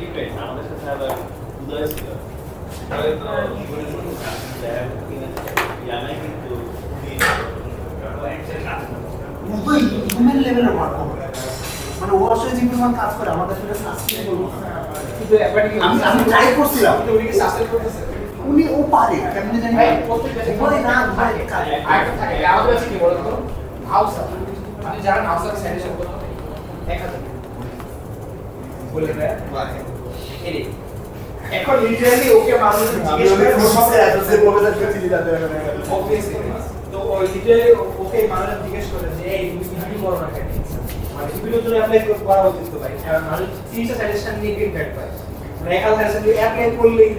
Different আমাদের সাথে আবার উদয় ছিল হয়তো জানাই কিন্তু উদয় হিউম্যান লেভেলের ওয়ার্ক মানে ও আসলে যে পরিমাণ কাজ করে আমাদের সাথে সাসপেন্ড করবো কিন্তু আমি ট্রাই করছিলাম কিন্তু উনি কি সাসপেন্ড করতেছে উনি ও পারে কেমনে জানি বলে না আরেকটা থাকে আমাদের কাছে কি বলতো হাউস আপনি যারা হাউসের স্যানিটেশন করতে পারেন 1000 বলে দেয় এই এখন লিটারালি ওকে মানুষ জিজ্ঞেস করে ও সব অ্যাড্রেসে বলে দেয় চিঠি দিতে হবে অবভিয়াসলি তো ওই লিটারালি ওকে মানুষ জিজ্ঞেস করে যে এই তুমি কি করো না কেন মানে বিভিন্ন জন্য অ্যাপ্লাই করা উচিত তো ভাই কারণ মানুষ 30টা সাজেশন নিয়ে ফিডব্যাক পায় মানে একাল সাজেশন দিয়ে অ্যাপ্লাই করলেই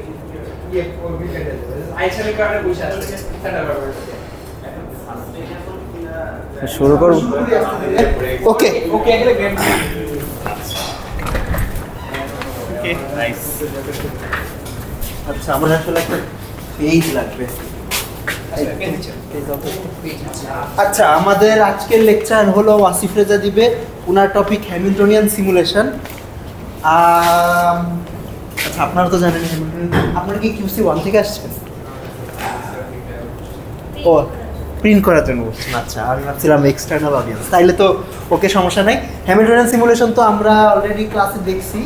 ইয়ে করবি কেটে যাবে আইসিএম কার্ডে পয়সা আসলে স্ট্যান্ডার্ড ব্যাপার শুরু করব ওকে ওকে এগুলো গ্রেড ওকে নাইস আচ্ছা আমার আসলে একটা পেজ লাগবে আচ্ছা আমাদের আজকের লেকচার হলো ওয়াসিফ রেজা দিবে ওনার টপিক হ্যামিল্টনিয়ান সিমুলেশন আচ্ছা আপনারা তো জানেন হ্যামিল্টনিয়ান আপনারা কি কিউসি 1 থেকে আসছেন ও প্রিন্ট করার জন্য বলছেন আচ্ছা আমি ভাবছিলাম এক্সটার্নাল অডিয়েন্স তাইলে তো ওকে সমস্যা নাই হ্যামিল্টনিয়ান সিমুলেশন তো আমরা অলরেডি ক্লাসে দেখছি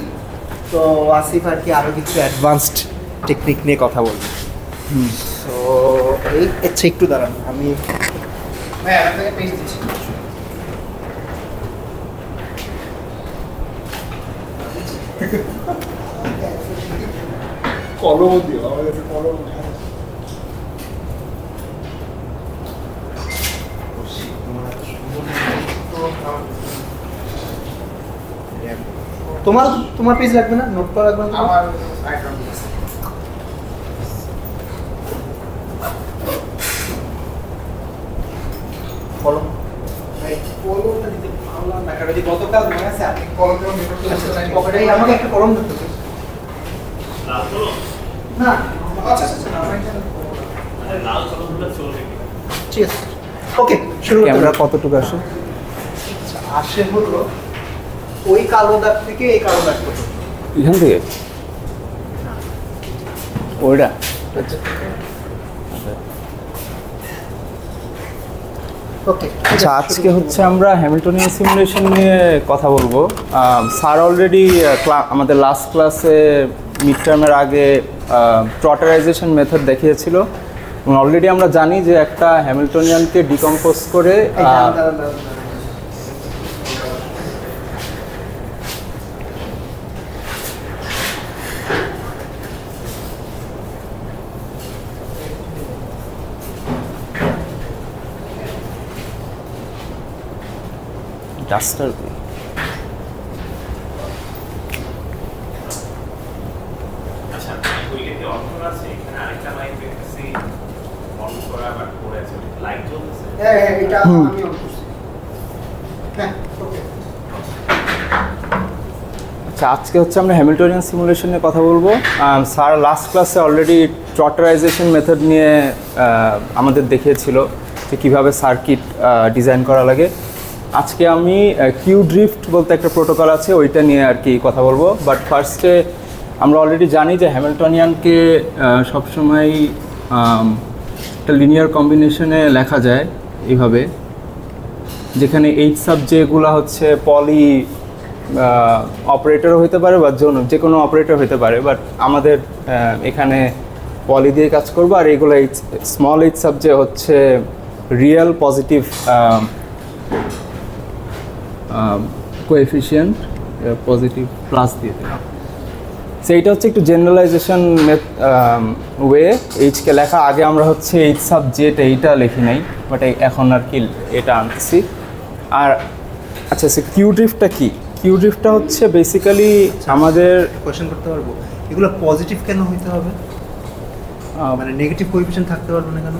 তো আসিফ আর কি আরও কিছু অ্যাডভান্সড টেকনিক নিয়ে কথা বলবো তো এই আচ্ছা একটু দাঁড়ান আমি আপনাকে পেজ দিচ্ছি কলম দিও আমার কাছে কলম তোমার পেজ লাগবে না নোট করা লাগবে না আমার কলম কলমটা দিতে পারলাম না কারণ গতকাল মনে আছে আপনি কলমটা নিয়ে পকেটে আমাকে একটা কলম দিতে লাল কলম না আচ্ছা আচ্ছা না আরে লাল কলমগুলো চলবে কি ঠিক আছে ওকে শুরু ক্যামেরা কতটুকু আসে আসে হলো ওই কালো দাগ থেকে এই কালো দাগ পর্যন্ত এখান থেকে ওইটা ওকে আচ্ছা আজকে হচ্ছে আমরা হ্যামিল্টনিয়ান সিমুলেশন নিয়ে কথা বলবো স্যার অলরেডি আমাদের লাস্ট ক্লাসে মিড টার্মের আগে ট্রটারাইজেশন মেথড দেখিয়েছিল এবং অলরেডি আমরা জানি যে একটা হ্যামিল্টনিয়ানকে ডিকম্পোজ করে ডাস্টার আচ্ছা ওইটাতে অপশন আছে এখানে আরেকটা লাইন দেখতেছি অন করা বাট করে আছে লাইট জ্বলতেছে হ্যাঁ এটা আমি অন করছি হ্যাঁ ওকে আচ্ছা আজকে হচ্ছে আমরা হ্যামিল্টনিয়ান সিমুলেশন নিয়ে কথা বলবো স্যার লাস্ট ক্লাসে অলরেডি ট্রটারাইজেশন মেথড নিয়ে আমাদের দেখিয়েছিল যে কীভাবে সার্কিট ডিজাইন করা লাগে আজকে আমি কিউ ড্রিফট বলতে একটা প্রোটোকল আছে ওইটা নিয়ে আর কি কথা বলবো বাট ফার্স্টে আমরা অলরেডি জানি যে হ্যামিল্টনিয়ানকে সবসময় একটা লিনিয়ার কম্বিনেশনে লেখা যায় এইভাবে যেখানে এইচ সাব যেগুলো হচ্ছে পলি অপারেটরও হতে পারে বা যে কোনো অপারেটর হতে পারে বাট আমাদের এখানে পলি দিয়ে কাজ করবো আর এইগুলো স্মল এইচ সাব যে হচ্ছে real positive coefficient positive plus দিয়ে দিলাম সেইটা হচ্ছে একটু জেনারেলাইজেশন ওয়ে এইচকে লেখা আগে আমরা হচ্ছে এইচ সাব জেট এইটা লিখি নাই বাট এখন আর কি এটা আনতেছি আর আচ্ছা সে কিউ ড্রিফটটা কি কিউ ড্রিফটটা হচ্ছে বেসিক্যালি আমাদের কোশ্চেন করতে পারবো এগুলো পজিটিভ কেন হইতে হবে মানে নেগেটিভ কোএফিশিয়েন্ট থাকতে পারবে না কেন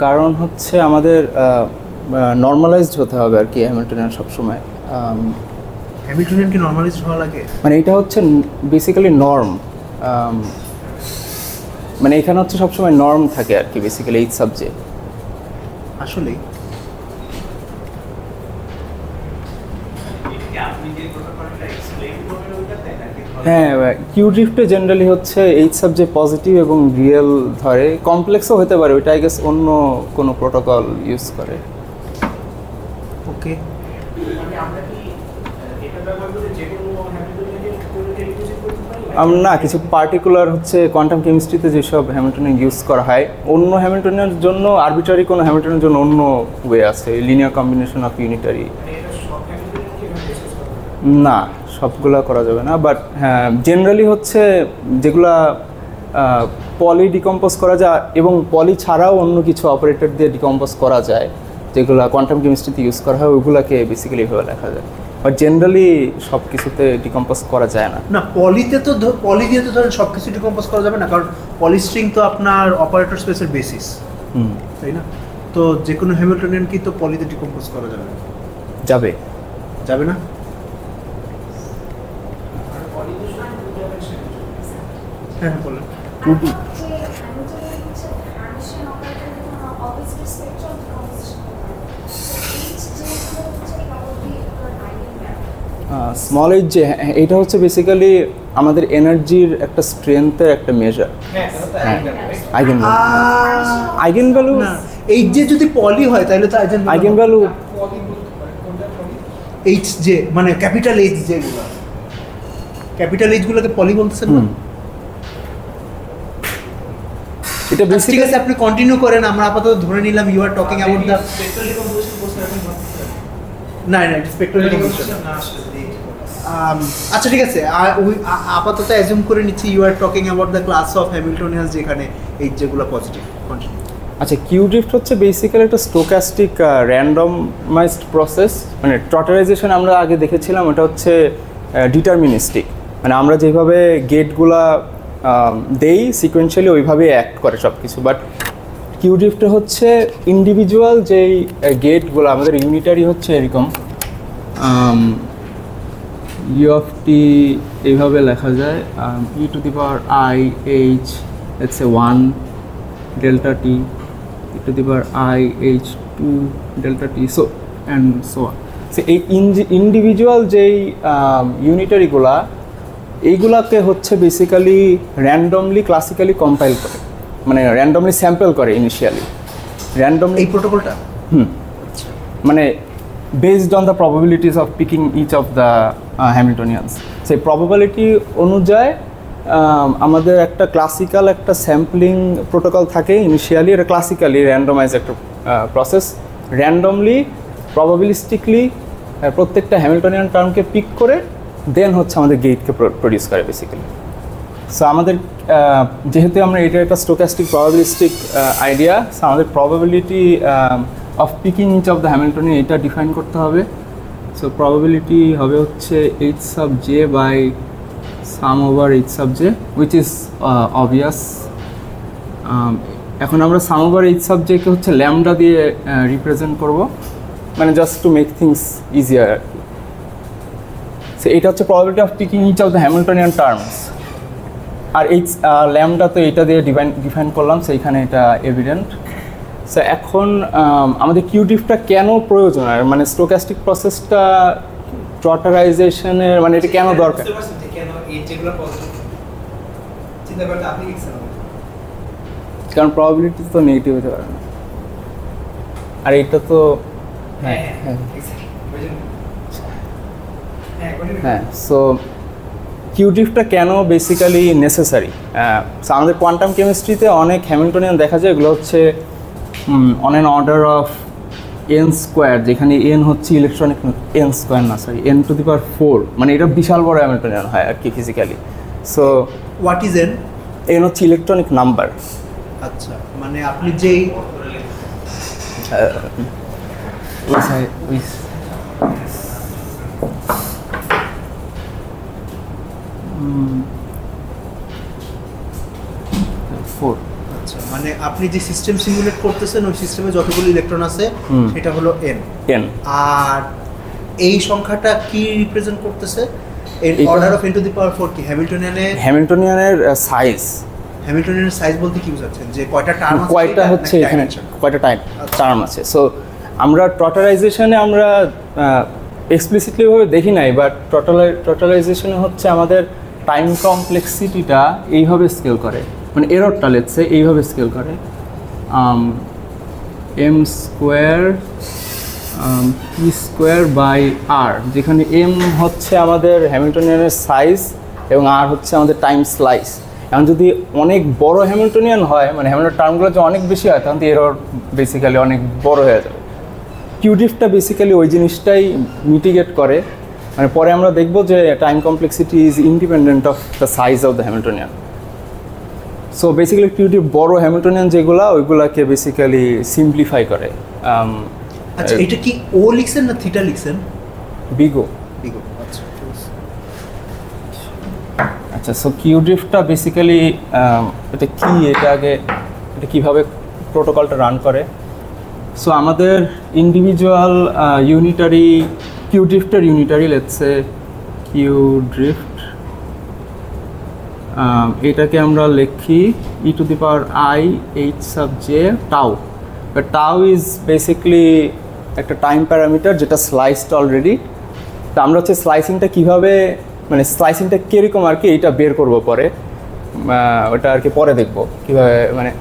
কারণ হচ্ছে আমাদের নর্মালাইজড হতে হবে আর কি হ্যামিল্টনিয়ান সবসময় হ্যামিল্টনিয়ান কি নর্মালাইজড হওয়া লাগে মানে এটা হচ্ছে বেসিক্যালি নর্ম মানে এখানে হচ্ছে সবসময় নর্ম থাকে আর কি বেসিক্যালি এইচ সাবজেক্ট আসলেই আপনি যে প্রোটোকলটা এক্সপ্লেইন করবেন হ্যাঁ কিউ ড্রিফটে জেনারেলি হচ্ছে এইচ সাবজেক্ট পজিটিভ এবং রিয়েল ধরে, কমপ্লেক্সও হতে পারে, ওইটা আই গেস অন্য কোনো প্রোটোকল ইউজ করে। ওকে, মানে আমরা কি এটা ব্যবহার করে যে কোনো হ্যামিল্টনিয়ান রিপ্রেজেন্ট করতে পারি? না, কিছু পার্টিকুলার হচ্ছে কোয়ান্টাম কেমিস্ট্রিতে যেসব হ্যামিল্টনিয়ান ইউজ করা হয়, অন্য হ্যামিল্টনিয়ানের জন্য আরবিটারি কোনো হ্যামিল্টনের জন্য অন্য ওয়ে আছে, লিনিয়ার কম্বিনেশন অফ ইউনিটারি। মানে এটা সব হ্যামিল্টনিয়ান কি এভাবে ডিসকাস করা হয়? না, সবগুলা করা যাবে না, বাট হ্যাঁ জেনারেলি হচ্ছে যেগুলা পলি ডিকম্পোজ করা যায় এবং পলি ছাড়াও অন্য কিছু অপারেটর দিয়ে ডিকম্পোজ করা যায়, যেগুলো কোয়ান্টাম কেমিস্ট্রিতে ইউজ করা হয়, ওইগুলোকে বেসিক্যালি এভাবে লেখা যায়। বাট জেনারেলি সব কিছুতে ডিকম্পোজ করা যায় না। না পলিতে তো পলি দিয়ে তো ধরেন সব কিছু ডিকম্পোজ করা যাবে না, কারণ পলিস্ট্রিং তো আপনার অপারেটর স্পেসের বেসিস, তাই না? তো যে কোনো হ্যামিল্টনিয়ান কি তো পলিতে ডিকম্পোজ করা যাবে না? যাবে যাবে না? আর পলিউশন টু ডাইমেনশন। হ্যাঁ বলেন। স্মল এইচ যে এইটা হচ্ছে বেসিক্যালি আমাদের এনার্জির একটা স্ট্রেংথের একটা মেজার। হ্যাঁ আইগেন আইগেন ভ্যালু না এইচ যে যদি পলি হয় তাহলে তো আইগেন ভ্যালু পলি বলতে পারে কোনটা পলি? এইচ যে মানে ক্যাপিটাল এইচ যেগুলো, ক্যাপিটাল এইচ গুলোকে পলি বলতেছেন না? এটা ঠিক বেসিক্যালি আছে, আপনি কন্টিনিউ করেন, আমরা আপাতত ধরে নিলাম you are talking about the spectral decomposition course এখন ভাবতেছেন? না এটা স্পেকট্রাল ডিকম্পোজিশন। না আসলে আচ্ছা ঠিক আছে, আপাতত অ্যাজিউম করে নিচ্ছি you are talking about the class of Hamiltonians যেখানে এইচ যেগুলো পজিটিভ। কন্টিনিউ। আচ্ছা, কিউ ড্রিফট হচ্ছে বেসিক্যালি একটা স্টোকাস্টিক র্যান্ডমাইজড প্রসেস। মানে ট্রটারাইজেশন আমরা আগে দেখেছিলাম, ওটা হচ্ছে ডিটারমিনিস্টিক, মানে আমরা যেভাবে গেটগুলা দেই সিকোয়েন্সিয়ালি ওইভাবেই অ্যাক্ট করে সব কিছু। বাট কিউ ড্রিফটে হচ্ছে ইন্ডিভিজুয়াল যেই গেটগুলো আমাদের ইউনিটারি হচ্ছে এরকম ইউ অফ টি এইভাবে লেখা যায়, E to the power I H let's say 1 delta t, e to the power I h 2 delta t, so and so on. So এই ইন্ডিভিজুয়াল যেই ইউনিটারিগুলা এইগুলাকে হচ্ছে বেসিক্যালি র্যান্ডমলি ক্লাসিক্যালি কম্পাইল করে, মানে র্যান্ডমলি স্যাম্পল করে initially randomly এই প্রোটোকলটা মানে based on the probabilities of picking each of the Hamiltonians. সেই প্রবাবিলিটি অনুযায়ী আমাদের একটা ক্লাসিক্যাল একটা স্যাম্পলিং প্রোটোকল থাকে ইনিশিয়ালি, এটা ক্লাসিক্যালি র্যান্ডমাইজ একটা প্রসেস, র্যান্ডমলি প্রবাবিলিস্টিকলি প্রত্যেকটা হ্যামিল্টনিয়ান টার্মকে পিক করে দেন হচ্ছে আমাদের গেটকে প্রডিউস করে বেসিক্যালি। সো আমাদের যেহেতু আমরা এটা একটা স্টোকাস্টিক প্রবাবিলিস্টিক আইডিয়া, সো আমাদের probability of picking each of the Hamiltonian এটা ডিফাইন করতে হবে। সো প্রবাবিলিটি হবে হচ্ছে H sub J by sum over H sub J, which is obvious. এখন আমরা সাম ওভার এইচ সাব জেকে হচ্ছে ল্যামডা দিয়ে রিপ্রেজেন্ট করব, মানে just to make things easier আর কি। সো এটা হচ্ছে probability of picking each of the Hamiltonian terms, আর এইচ ল্যামডা তো এটা দিয়ে ডিফাইন করলাম, সেইখানে এটা এভিডেন্ট। সো এখন আমাদের কিউ ড্রিফটটা কেন প্রয়োজন, আর মানে স্টোকাস্টিক প্রসেসটা ট্রটারাইজেশনের মানে এটা কেন দরকার? কারণ প্রবাবিলিটি তো নেগেটিভ হতে পারে না, আর এটা তো হ্যাঁ। সো কিউ ড্রিফটটা কেন বেসিক্যালি নেসেসারি? আমাদের কোয়ান্টাম কেমিস্ট্রিতে অনেক হ্যামিল্টনিয়ান দেখা যায়, এগুলো হচ্ছে on an order of N square, যেখানে এন হচ্ছে ইলেকট্রনিক এন স্কোয়ার না sorry N to the power 4, মানে এটা বিশাল বড় হ্যামিল্টনিয়ান হয় আর কি physically. So what is an? N হচ্ছে ইলেকট্রনিক নাম্বার। আচ্ছা, মানে আপনি যেই আচ্ছা, মানে আপনি যে সিস্টেম সিমুলেট করতেছেন ওই সিস্টেমে যতগুলো ইলেকট্রন আছে সেটা হলো এন। এন আর এই সংখ্যাটা কি রিপ্রেজেন্ট করতেছে? এর order of N to the power 4 কি হ্যামিল্টনিয়ানের সাইজ? হ্যামিল্টনিয়ানের সাইজ বলতে কি বোঝাচ্ছেন, যে কয়টা টার্ম আছে? কয়টা হচ্ছে এখানে কয়টা টার্ম আছে। সো আমরা ট্রটারাইজেশনে আমরা এক্সপ্লিসিটলি ভাবে দেখি নাই, বাট টোটালাইজেশনে হচ্ছে আমাদের টাইম কমপ্লেক্সিটিটা এইভাবে স্কেল করে, মানে এররটা লেটসে এইভাবে স্কেল করে M square P square by R, যেখানে এম হচ্ছে আমাদের হ্যামিল্টনিয়ানের সাইজ এবং আর হচ্ছে আমাদের টাইম স্লাইস। এখন যদি অনেক বড় হ্যামিল্টনিয়ান হয়, মানে হ্যামিল্টন টার্মগুলো যদি অনেক বেশি হয়, তখন তো এরর বেসিক্যালি অনেক বড় হয়ে যাবে। কিউডিফটা বেসিক্যালি ওই জিনিসটাই মিটিগেট করে, মানে পরে আমরা দেখব যে time complexity is independent of the size of the Hamiltonian. So basically Q drift বড় হ্যামিল্টনিয়ান যেগুলো, ওইগুলোকে বেসিক্যালি সিম্পলিফাই করে। আচ্ছা, এটা কি ও লিখছেন না থিটা লিখছেন? বিগো। বিগো, আচ্ছা। আচ্ছা, সো কিউডিফটা বেসিক্যালি এটা কি, এটা আগে এটা কীভাবে প্রোটোকলটা রান করে। সো আমাদের ইন্ডিভিজুয়াল ইউনিটারি কিউড্রিফটার ইউনিটারি, লেটসে কিউড্রিফট, এটাকে আমরা লিখি E to the power I H sub J tau. Tau is basically একটা টাইম প্যারামিটার যেটা স্লাইসড অলরেডি। তো আমরা হচ্ছে স্লাইসিংটা কীভাবে, মানে স্লাইসিংটা কীরকম আর কি, এইটা বের করবো পরে, ওটা আর কি পরে দেখবো কীভাবে, মানে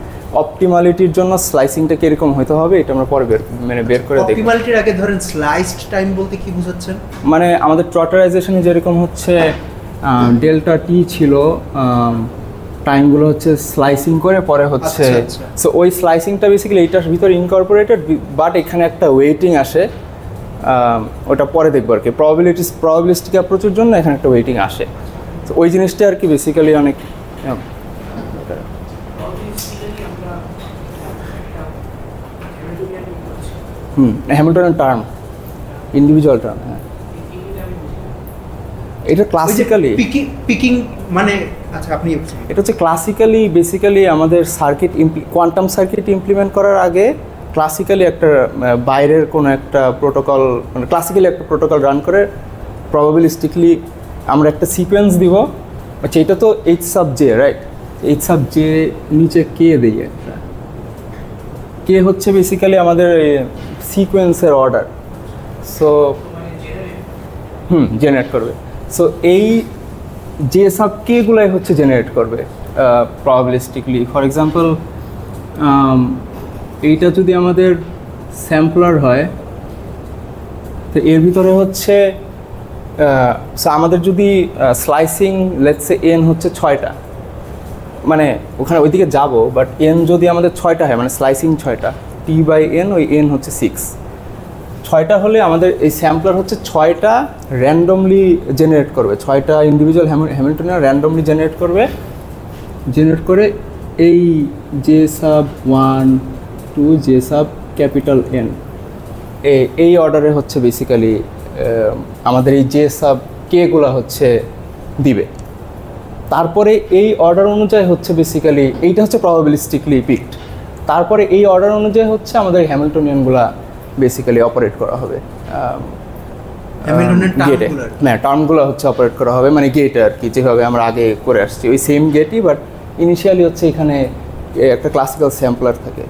অপটিমালিটির জন্য স্লাইসিংটা কীরকম হতে হবে এটা আমরা পরে বের করে দেখব। অপটিমালিটির আগে ধরেন স্লাইসড টাইম বলতে কি বোঝাচ্ছেন? মানে আমাদের ট্রটারাইজেশনে যেরকম হচ্ছে ডেল্টা টি ছিল, টাইমগুলো হচ্ছে স্লাইসিং করে পরে হচ্ছে, সো ওই স্লাইসিংটা বেসিক্যালি এইটার ভিতরে ইনকর্পোরেটেড, বাট এখানে একটা ওয়েটিং আসে, ওটা পরে দেখবো আর কি। প্রবাবিলিস্টিক অ্যাপ্রোচের জন্য এখানে একটা ওয়েটিং আসে, তো ওই জিনিসটা আর কি বেসিক্যালি অনেক হ্যামিল্টনিয়ান টার্ম, ইন্ডিভিজুয়াল টার্ম। হ্যাঁ, এটা ক্লাসিক্যালি পিকিং মানে, আচ্ছা আপনি এটা হচ্ছে ক্লাসিক্যালি বেসিক্যালি আমাদের সার্কিট কোয়ান্টাম সার্কিট ইমপ্লিমেন্ট করার আগে ক্লাসিক্যালি একটা বাইরের কোনো একটা প্রোটোকল, মানে ক্লাসিক্যালি একটা প্রোটোকল রান করে প্রবাবিলিস্টিকলি আমরা একটা সিকোয়েন্স দিব। আচ্ছা, এটা তো H sub J, right? H sub J নিচে কে দিই একটা, কে হচ্ছে বেসিক্যালি আমাদের সিকোয়েন্সের অর্ডার, সো জেনারেট করবে। সো এই যে সাব কেগুলাই হচ্ছে জেনারেট করবে প্রবাবিলিস্টিকলি। ফর এক্সাম্পল, এইটা যদি আমাদের স্যাম্পলার হয়, তো এর ভিতরে হচ্ছে আমাদের যদি স্লাইসিং লেটসে এন হচ্ছে 6টা, মানে ওখানে ওইদিকে যাব, বাট এন যদি আমাদের 6টা হয়, মানে স্লাইসিং 6টা, টি বাই এন, ওই এন হচ্ছে 6, 6টা হলে আমাদের এই স্যাম্পলার হচ্ছে 6টা র্যান্ডমলি জেনারেট করবে, 6টা ইন্ডিভিজুয়াল হ্যামিল্টনিয়ান র্যান্ডমলি জেনারেট করে এই J sub 1 2 J sub capital N, এই অর্ডারে হচ্ছে বেসিক্যালি আমাদের এই জে সাব কেগুলো হচ্ছে দিবে। তারপরে এই অর্ডার অনুযায়ী হচ্ছে বেসিক্যালি এইটা হচ্ছে প্রবাবিলিস্টিকলি পিকড, তারপরে এই অর্ডার অনুযায়ী হচ্ছে আমাদের হ্যামিল্টনিয়ানগুলা বেসিক্যালি অপারেট করা হবে গেটে। হ্যাঁ, টার্মগুলো হচ্ছে অপারেট করা হবে, মানে গেটে আর কি, যেভাবে আমরা আগে করে আসছি ওই সেম গেটই, বাট ইনিশিয়ালি হচ্ছে এখানে একটা ক্লাসিক্যাল স্যাম্পলার থাকে,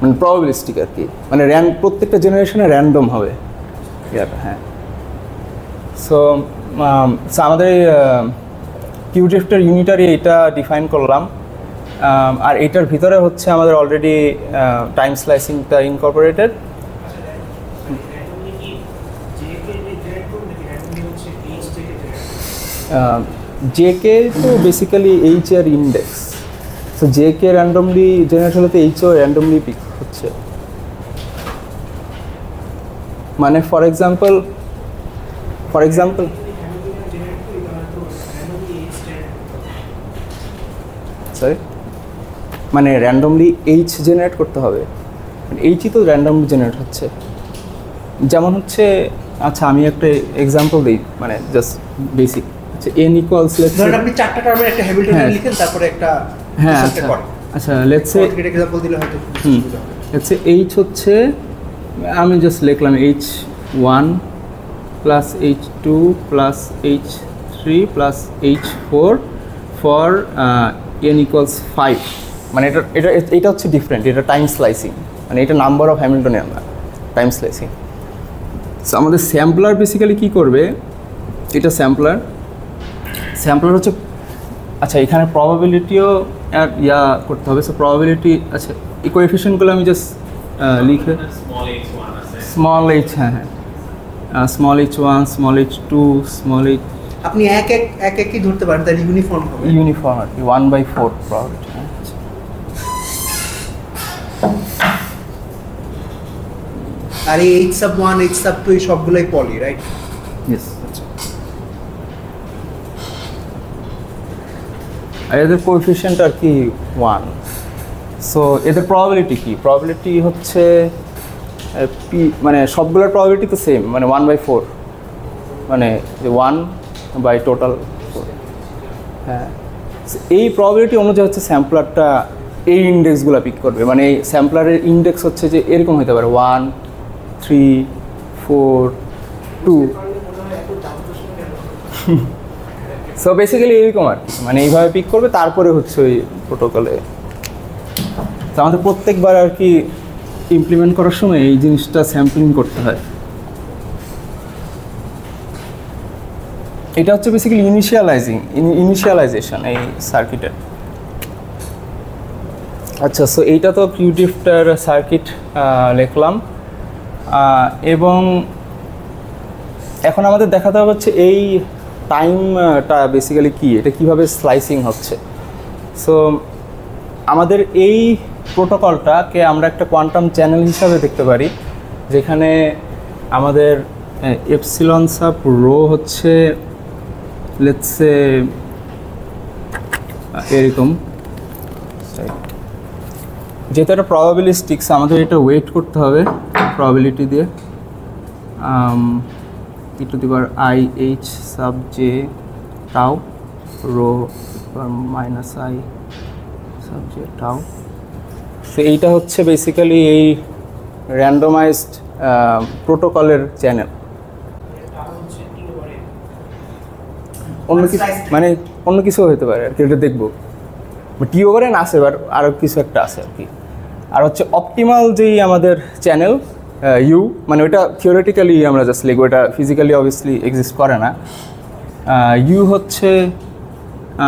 মানে প্রবাবিলিস্টিক আর কি, মানে প্রত্যেকটা জেনারেশনে র্যান্ডম হবে। হ্যাঁ, সো আমাদের কিউড্রিফটের ইউনিটারি এটা ডিফাইন করলাম, আর এটার ভিতরে হচ্ছে আমাদের অলরেডি টাইম স্লাইসিংটা ইনকর্পোরেটেড। জেকে তো বেসিক্যালি এইচ এর index, so j k randomly generate হলে তো এইচও র্যান্ডমলি পিক হচ্ছে। মানে ফর এক্সাম্পল সরি, মানে র্যান্ডমলি এইচ জেনারেট করতে হবে, এইচই তো র্যান্ডমলি জেনারেট হচ্ছে। যেমন হচ্ছে, আচ্ছা আমি একটা এক্সাম্পল দিই, মানে জাস্ট বেসিক, আচ্ছা এন ইকুয়ালস লেটস সে আপনি 4টা টার্মের একটা হ্যামিল্টনিয়ান লিখেন, তারপরে একটা হ্যাঁ আচ্ছা লেটস সে এক্সাম্পল দিলে হয়তো লেটস সে এইচ হচ্ছে, আমি জাস্ট লিখলাম H1 plus H2 plus H3 plus H4 for n equals 5, মানে এটা হচ্ছে ডিফারেন্ট, এটা টাইম স্লাইসিং, মানে এটা নাম্বার অফ হ্যামিল্টনিয়ান না, টাইম স্লাইসিং। সো আমাদের স্যাম্পলার বেসিক্যালি কী করবে, এটা স্যাম্পলার, স্যাম্পলার হচ্ছে আচ্ছা এখানে প্রবাবিলিটিও ইয়া করতে হবে। সো প্রবাবিলিটি আচ্ছা এই কোএফিশিয়েন্টগুলো আমি জাস্ট লিখে স্মল h1 আছে, স্মল এইচ হ্যাঁ হ্যাঁ small h1 small h2 small h আপনি একই ধরতে পারেন, তাহলে ইউনিফর্ম হবে। ইউনিফর্ম আর কি 1/4 প্রবাবিলিটি। আর এই h1 h2 এই সবগুলাই পলি, রাইট? ইয়েস আচ্ছা। আর এদের কোএফিশিয়েন্ট আর কি 1। সো এদের প্রবাবিলিটি কি? প্রবাবিলিটি হচ্ছে পি মানে সবগুলোর প্রবাবিলিটি তো সেম, মানে 1/4 মানে 1 টোটাল 4। হ্যাঁ এই প্রবাবিলিটি অনুযায়ী হচ্ছে স্যাম্পলারটা এই ইন্ডেক্সগুলো পিক করবে। মানে এই স্যাম্পলারের ইন্ডেক্স হচ্ছে যে এরকম হতে পারে 1 3 4 2। সো বেসিক্যালি এরকম আর কি, মানে এইভাবে পিক করবে তারপরে হচ্ছে ওই প্রোটোকলে। তো আমাদের প্রত্যেকবার আর কি ইমপ্লিমেন্ট করার সময় এই জিনিসটা স্যাম্পলিং করতে হয়। এটা হচ্ছে বেসিক্যালি ইনিশিয়ালাইজেশন এই সার্কিটের। আচ্ছা সো এইটা তো কিউডিফটার সার্কিট লিখলাম, এবং এখন আমাদের দেখাতে হবে হচ্ছে এই টাইমটা বেসিক্যালি কি, এটা কিভাবে স্লাইসিং হচ্ছে। সো আমাদের এই প্রোটোকলটাকে আমরা একটা কোয়ান্টাম চ্যানেল হিসাবে দেখতে পারি, যেখানে আমাদের এপসিলন সাব রো হচ্ছে লেটস সে এরকম, যেহেতু এটা প্রবাবিলিস্টিক্স আমাদের এটা ওয়েট করতে হবে প্রবাবিলিটি দিয়ে e⁻i_h sub j tau rho -i sub j tau। তো এইটা হচ্ছে বেসিক্যালি এই র্যান্ডমাইজড প্রোটোকলের চ্যানেল। অন্য কিছু মানে অন্য কিছু হতে পারে আর কি, এটা দেখবো। টি/n আছে, এবার আরও কিছু একটা আছে আর কি। আর হচ্ছে অপটিমাল যেই আমাদের চ্যানেল ইউ, মানে ওটা থিওরিটিক্যালি আমরা জাস্ট লিখবো, এটা ফিজিক্যালি অবভিয়াসলি এক্সিস্ট করে না। ইউ হচ্ছে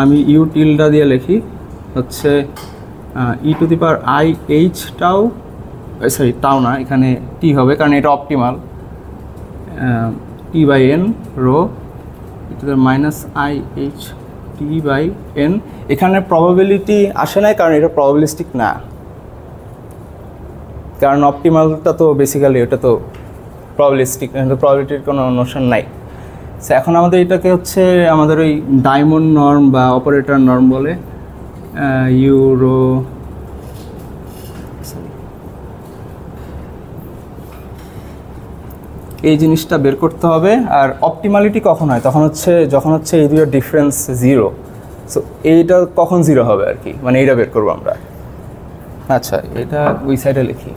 আমি ইউ টিলডা দিয়ে লিখি হচ্ছে e⁻i_h টাউ, সরি টাউ না, এখানে টি হবে কারণ এটা optimal, t/n rho e⁻i_h t/n। এখানে প্রবাবিলিটি আসে না কারণ এটা প্রবাবিলিস্টিক না, কারণ অপটিমালটা তো বেসিক্যালি এটা তো প্রবাবিলিস্টিক, প্রবাবিলিটির কোনো নোশন নাই। সো এখন আমাদের এটাকে হচ্ছে আমাদের ওই ডায়মন্ড নর্ম বা অপারেটর নর্ম বলে, ইউরো এই জিনিসটা বের করতে হবে। আর অপটিমালিটি কখন হয়? তখন হচ্ছে যখন হচ্ছে এই দুটোর ডিফারেন্স 0। সো এইটা কখন 0 হবে আর কি, মানে এইটা বের করবো আমরা। আচ্ছা এটা ওই সাইডে লিখি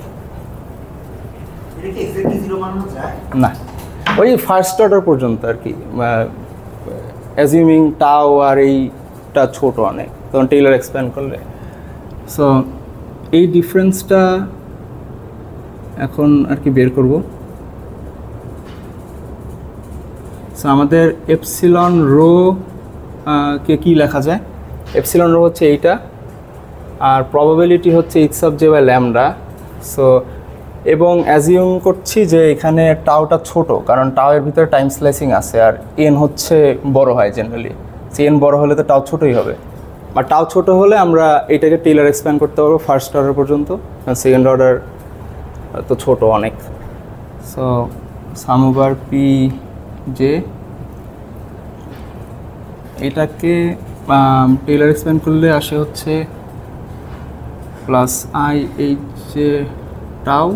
না, ওই ফার্স্ট অর্ডার পর্যন্ত আর কি, অ্যাজিউমিং টাও আর এইটা ছোট অনেক, তখন টেইলর এক্সপ্যান্ড করলে। সো এই ডিফারেন্সটা এখন আর কি বের করব। সো আমাদের এপসিলন রো কে কী লেখা যায়? এপসিলন রো হচ্ছে এইটা, আর প্রবাবিলিটি হচ্ছে h/j/λ। সো এবং অ্যাজিউম করছি যে এখানে টাওটা ছোট, কারণ টাও এর ভিতরে টাইম স্লাইসিং আছে, আর এন হচ্ছে বড় হয় জেনারেলি। সে এন বড় হলে তো টাও ছোটই হবে, আর টাও ছোট হলে আমরা এটাকে টেইলর এক্সপ্যান্ড করতে পারবো ফার্স্ট অর্ডার পর্যন্ত, সেকেন্ড অর্ডার তো ছোট অনেক। So sum over p j এটাকে টেইলর এক্সপ্যান্ড করলে আসে হচ্ছে +i_h tau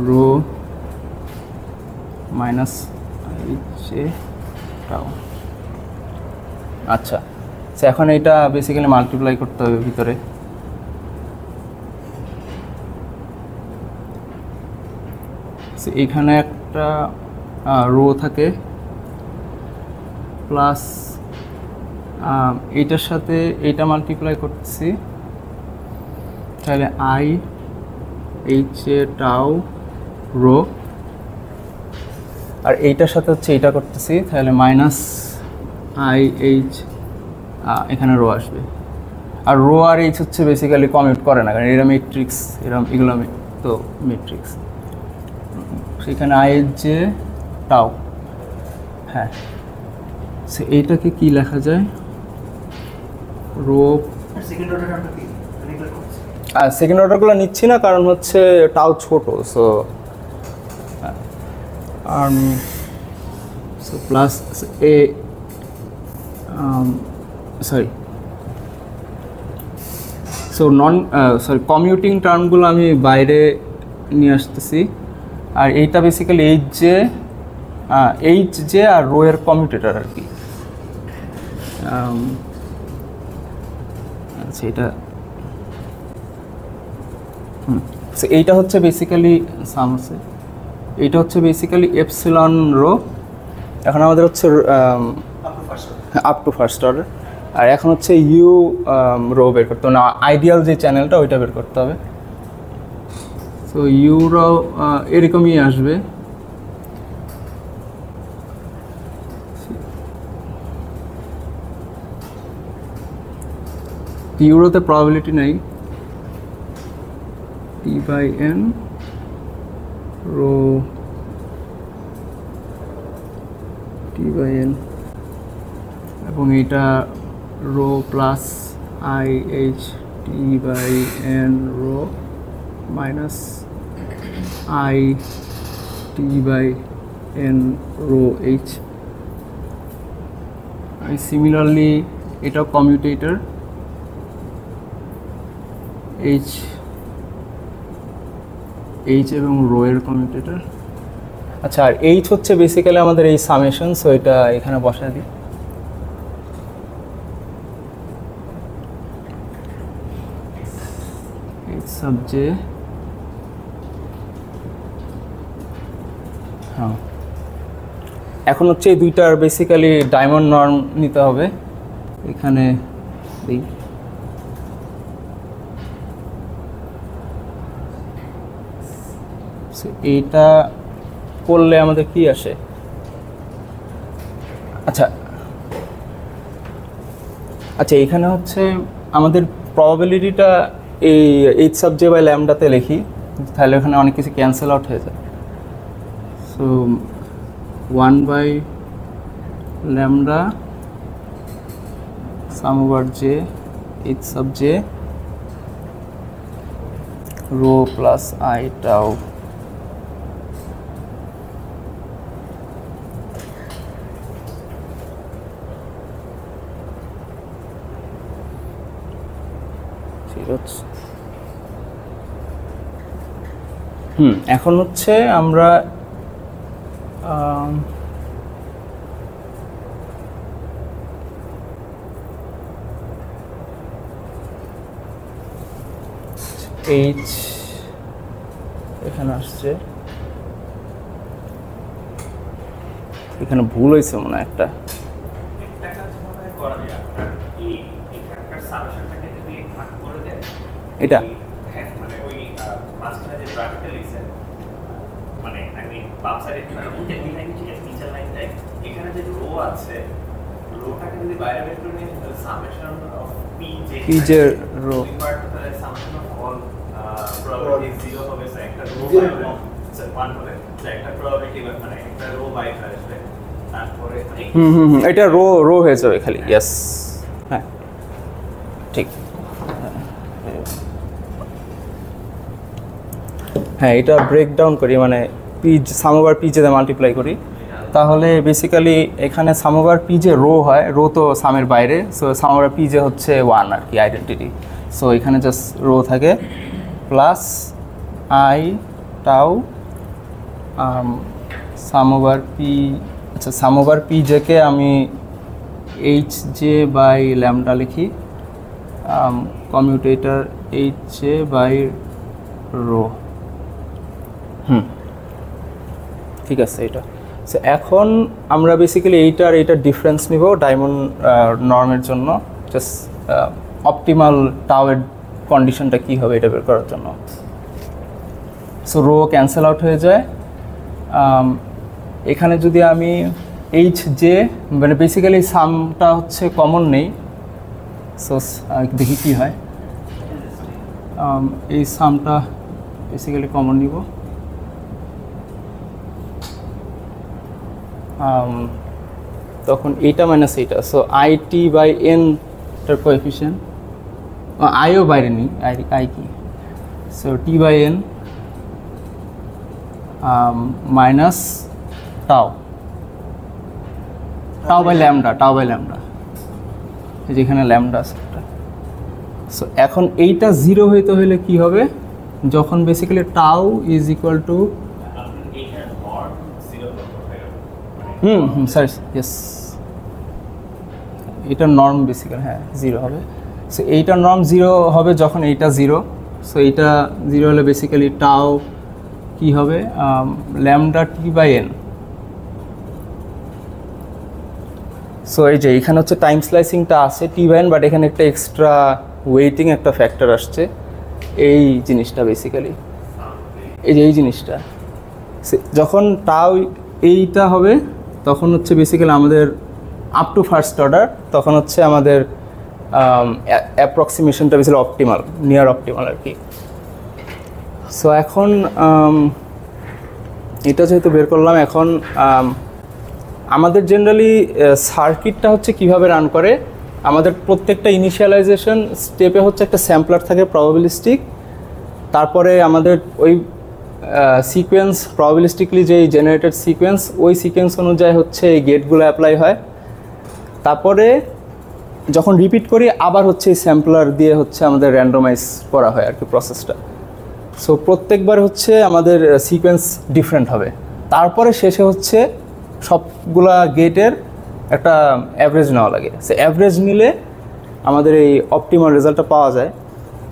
rho -i_h tau. আচ্ছা সো এখন এটা বেসিক্যালি মাল্টিপ্লাই করতে হবে ভিতরে। এখানে একটা রো থাকে প্লাস এইটার সাথে এইটা মাল্টিপ্লাই করতেছি, তাহলে i_h টাউ রো, আর এইটার সাথে হচ্ছে এইটা করতেছি, তাহলে আই এইচ এখানে রো আসবে। আর রো আর এইচ হচ্ছে বেসিক্যালি কমিউট করে না, কারণ এরা মেট্রিক্স, এরকম এগুলো তো মেট্রিক্স। সেখানে আই এইচ জে টাও। হ্যাঁ, সে এইটাকে কি লেখা যায়, রো। আর সেকেন্ড অর্ডারগুলো নিচ্ছি না, কারণ হচ্ছে টাও ছোট। সো সো প্লাস এ সরি কমিউটিং টার্মগুলো আমি বাইরে নিয়ে আসতেছি। আর এইটা basically H J R rho এর কমিউটেটর আর কি। আচ্ছা, এইটা হচ্ছে বেসিক্যালি সামসে, এইটা হচ্ছে বেসিক্যালি এপসিলন রো। এখন আমাদের হচ্ছে আপ টু ফার্স্ট অর্ডার। আর এখন হচ্ছে ইউ রো বের করতে হবে, না আইডিয়াল যে চ্যানেলটা ওইটা বের করতে হবে। সো ইউ রো এরকমই আসবে। ইউরোতে প্রবাবিলিটি নাই, T by N rho T by N, এবং এটা rho plus I H T by N rho minus I T by N rho H. Similarly এটাও কমিউটেটর, এইচ এবং রো এর কমিউটেটর। আচ্ছা, আর এইচ হচ্ছে বেসিক্যালি আমাদের এই সামেশন, সো এটা এখানে বসায় দিই। এইচ সাব জে, হ্যাঁ। এখন হচ্ছে এই দুইটার বেসিক্যালি ডায়মন্ড নর্ম নিতে হবে, এখানে দিই। এইটা করলে আমাদের কি আসে? আচ্ছা, এখানে হচ্ছে আমাদের প্রবাবিলিটিটা এই এইচ সাব জে বাই ল্যামডাতে লিখি, তাহলে ওখানে অনেক কিছু ক্যান্সেল আউট হয়ে যায়। So 1 by lambda sum over J h sub j rho plus i tau. এখন হচ্ছে আমরা এইচ এখানে আসছে, এখানে ভুল হয়েছে মনে হয় একটা। এটা মানে ওই মাঝখানে যে ব্র্যাকেটটা লিখছেন, মানে আমি বাম সাইডে ওইটা এই লাইন ঠিক আছে, নিচের লাইনটাই এখানে যে রো আছে, রোটাকে যদি বাইরে বের করে নিই তাহলে summation of p j rho part তাহলে সামেশন অফ অল প্রবাবিলিটি 0 হবে, সো একটা রো বাই 1 হবে, সো একটা প্রবাবিলিটি মানে একটা রো বাই আসবে, তারপরে এটা রো হয়ে যাবে খালি। ইয়েস, হ্যাঁ ঠিক। হ্যাঁ, এটা ব্রেকডাউন করি, মানে পিজ সাম ওভার পিজে মাল্টিপ্লাই করি, তাহলে বেসিক্যালি এখানে সাম ওভার পিজে রো হয়, রো তো সামের বাইরে, সো সাম ওভার পিজে হচ্ছে 1 আর কি আইডেন্টিটি। সো এখানে জাস্ট রো থাকে plus i tau sum over p. আচ্ছা, সাম ওভার পিজেকে আমি এইচ জে বাই ল্যামডা লিখি, commutator h j by rho. ঠিক আছে এটা। সো এখন আমরা বেসিক্যালি এইটার ডিফারেন্স নিব ডায়মন্ড নর্মের জন্য, জাস্ট অপটিমাল টাওয়ের কন্ডিশনটা কী হবে এটা বের করার জন্য। সো রো ক্যান্সেল আউট হয়ে যায়। এখানে যদি আমি এইচ জে মানে বেসিক্যালি সামটা হচ্ছে কমন নেই, সো দেখি কি হয়। এই সামটা বেসিক্যালি কমন নিব, তখন এইটা মাইনাস এইটা, সো আই টি বাই এনটার কোএফিসিয়েন্ট, আইও বাইরে নিই, আই কি, so T by N minus tau, tau by lambda, যেখানে ল্যামডা আছে একটা। সো এখন এইটা 0 হইতে হলে কি হবে, যখন বেসিক্যালি টাও is equal to sir yes, এটা নর্ম বেসিক্যালি হ্যাঁ 0 হবে। সো এইটা নর্ম 0 হবে যখন এইটা 0, সো এইটা 0 হলে বেসিক্যালি টাও কি হবে, lambda T by n. So এই যে এখানে হচ্ছে টাইম স্লাইসিংটা আছে টি বাই এন, বাট এখানে একটা এক্সট্রা ওয়েটিং একটা ফ্যাক্টর আসছে, এই জিনিসটা বেসিক্যালি, এই যে এই জিনিসটা যখন টাও এইটা হবে তখন হচ্ছে বেসিক্যালি আমাদের আপ টু ফার্স্ট অর্ডার, তখন হচ্ছে আমাদের অ্যাপ্রক্সিমেশনটা বেশি অপটিমাল, নিয়ার অপটিমাল আর কি। সো এখন এটা যেহেতু বের করলাম, এখন আমাদের জেনারেলি সার্কিটটা হচ্ছে কিভাবে রান করে, আমাদের প্রত্যেকটা ইনিশিয়ালাইজেশন স্টেপে হচ্ছে একটা স্যাম্পলার থাকে প্রবাবিলিস্টিক, তারপরে আমাদের ওই সিকোয়েন্স প্রবাবিলিস্টিকলি যেই জেনারেটেড সিকোয়েন্স, ওই সিকোয়েন্স অনুযায়ী হচ্ছে এই গেটগুলো অ্যাপ্লাই হয়, তারপরে যখন রিপিট করি আবার হচ্ছে এই স্যাম্পলার দিয়ে হচ্ছে আমাদের র্যান্ডমাইজ করা হয় আর কি প্রসেসটা। সো প্রত্যেকবার হচ্ছে আমাদের সিকোয়েন্স ডিফারেন্ট হবে, তারপরে শেষে হচ্ছে সবগুলা গেটের একটা অ্যাভারেজ নেওয়া লাগে। সে অ্যাভারেজ নিলে আমাদের এই অপটিমাল রেজাল্টটা পাওয়া যায়।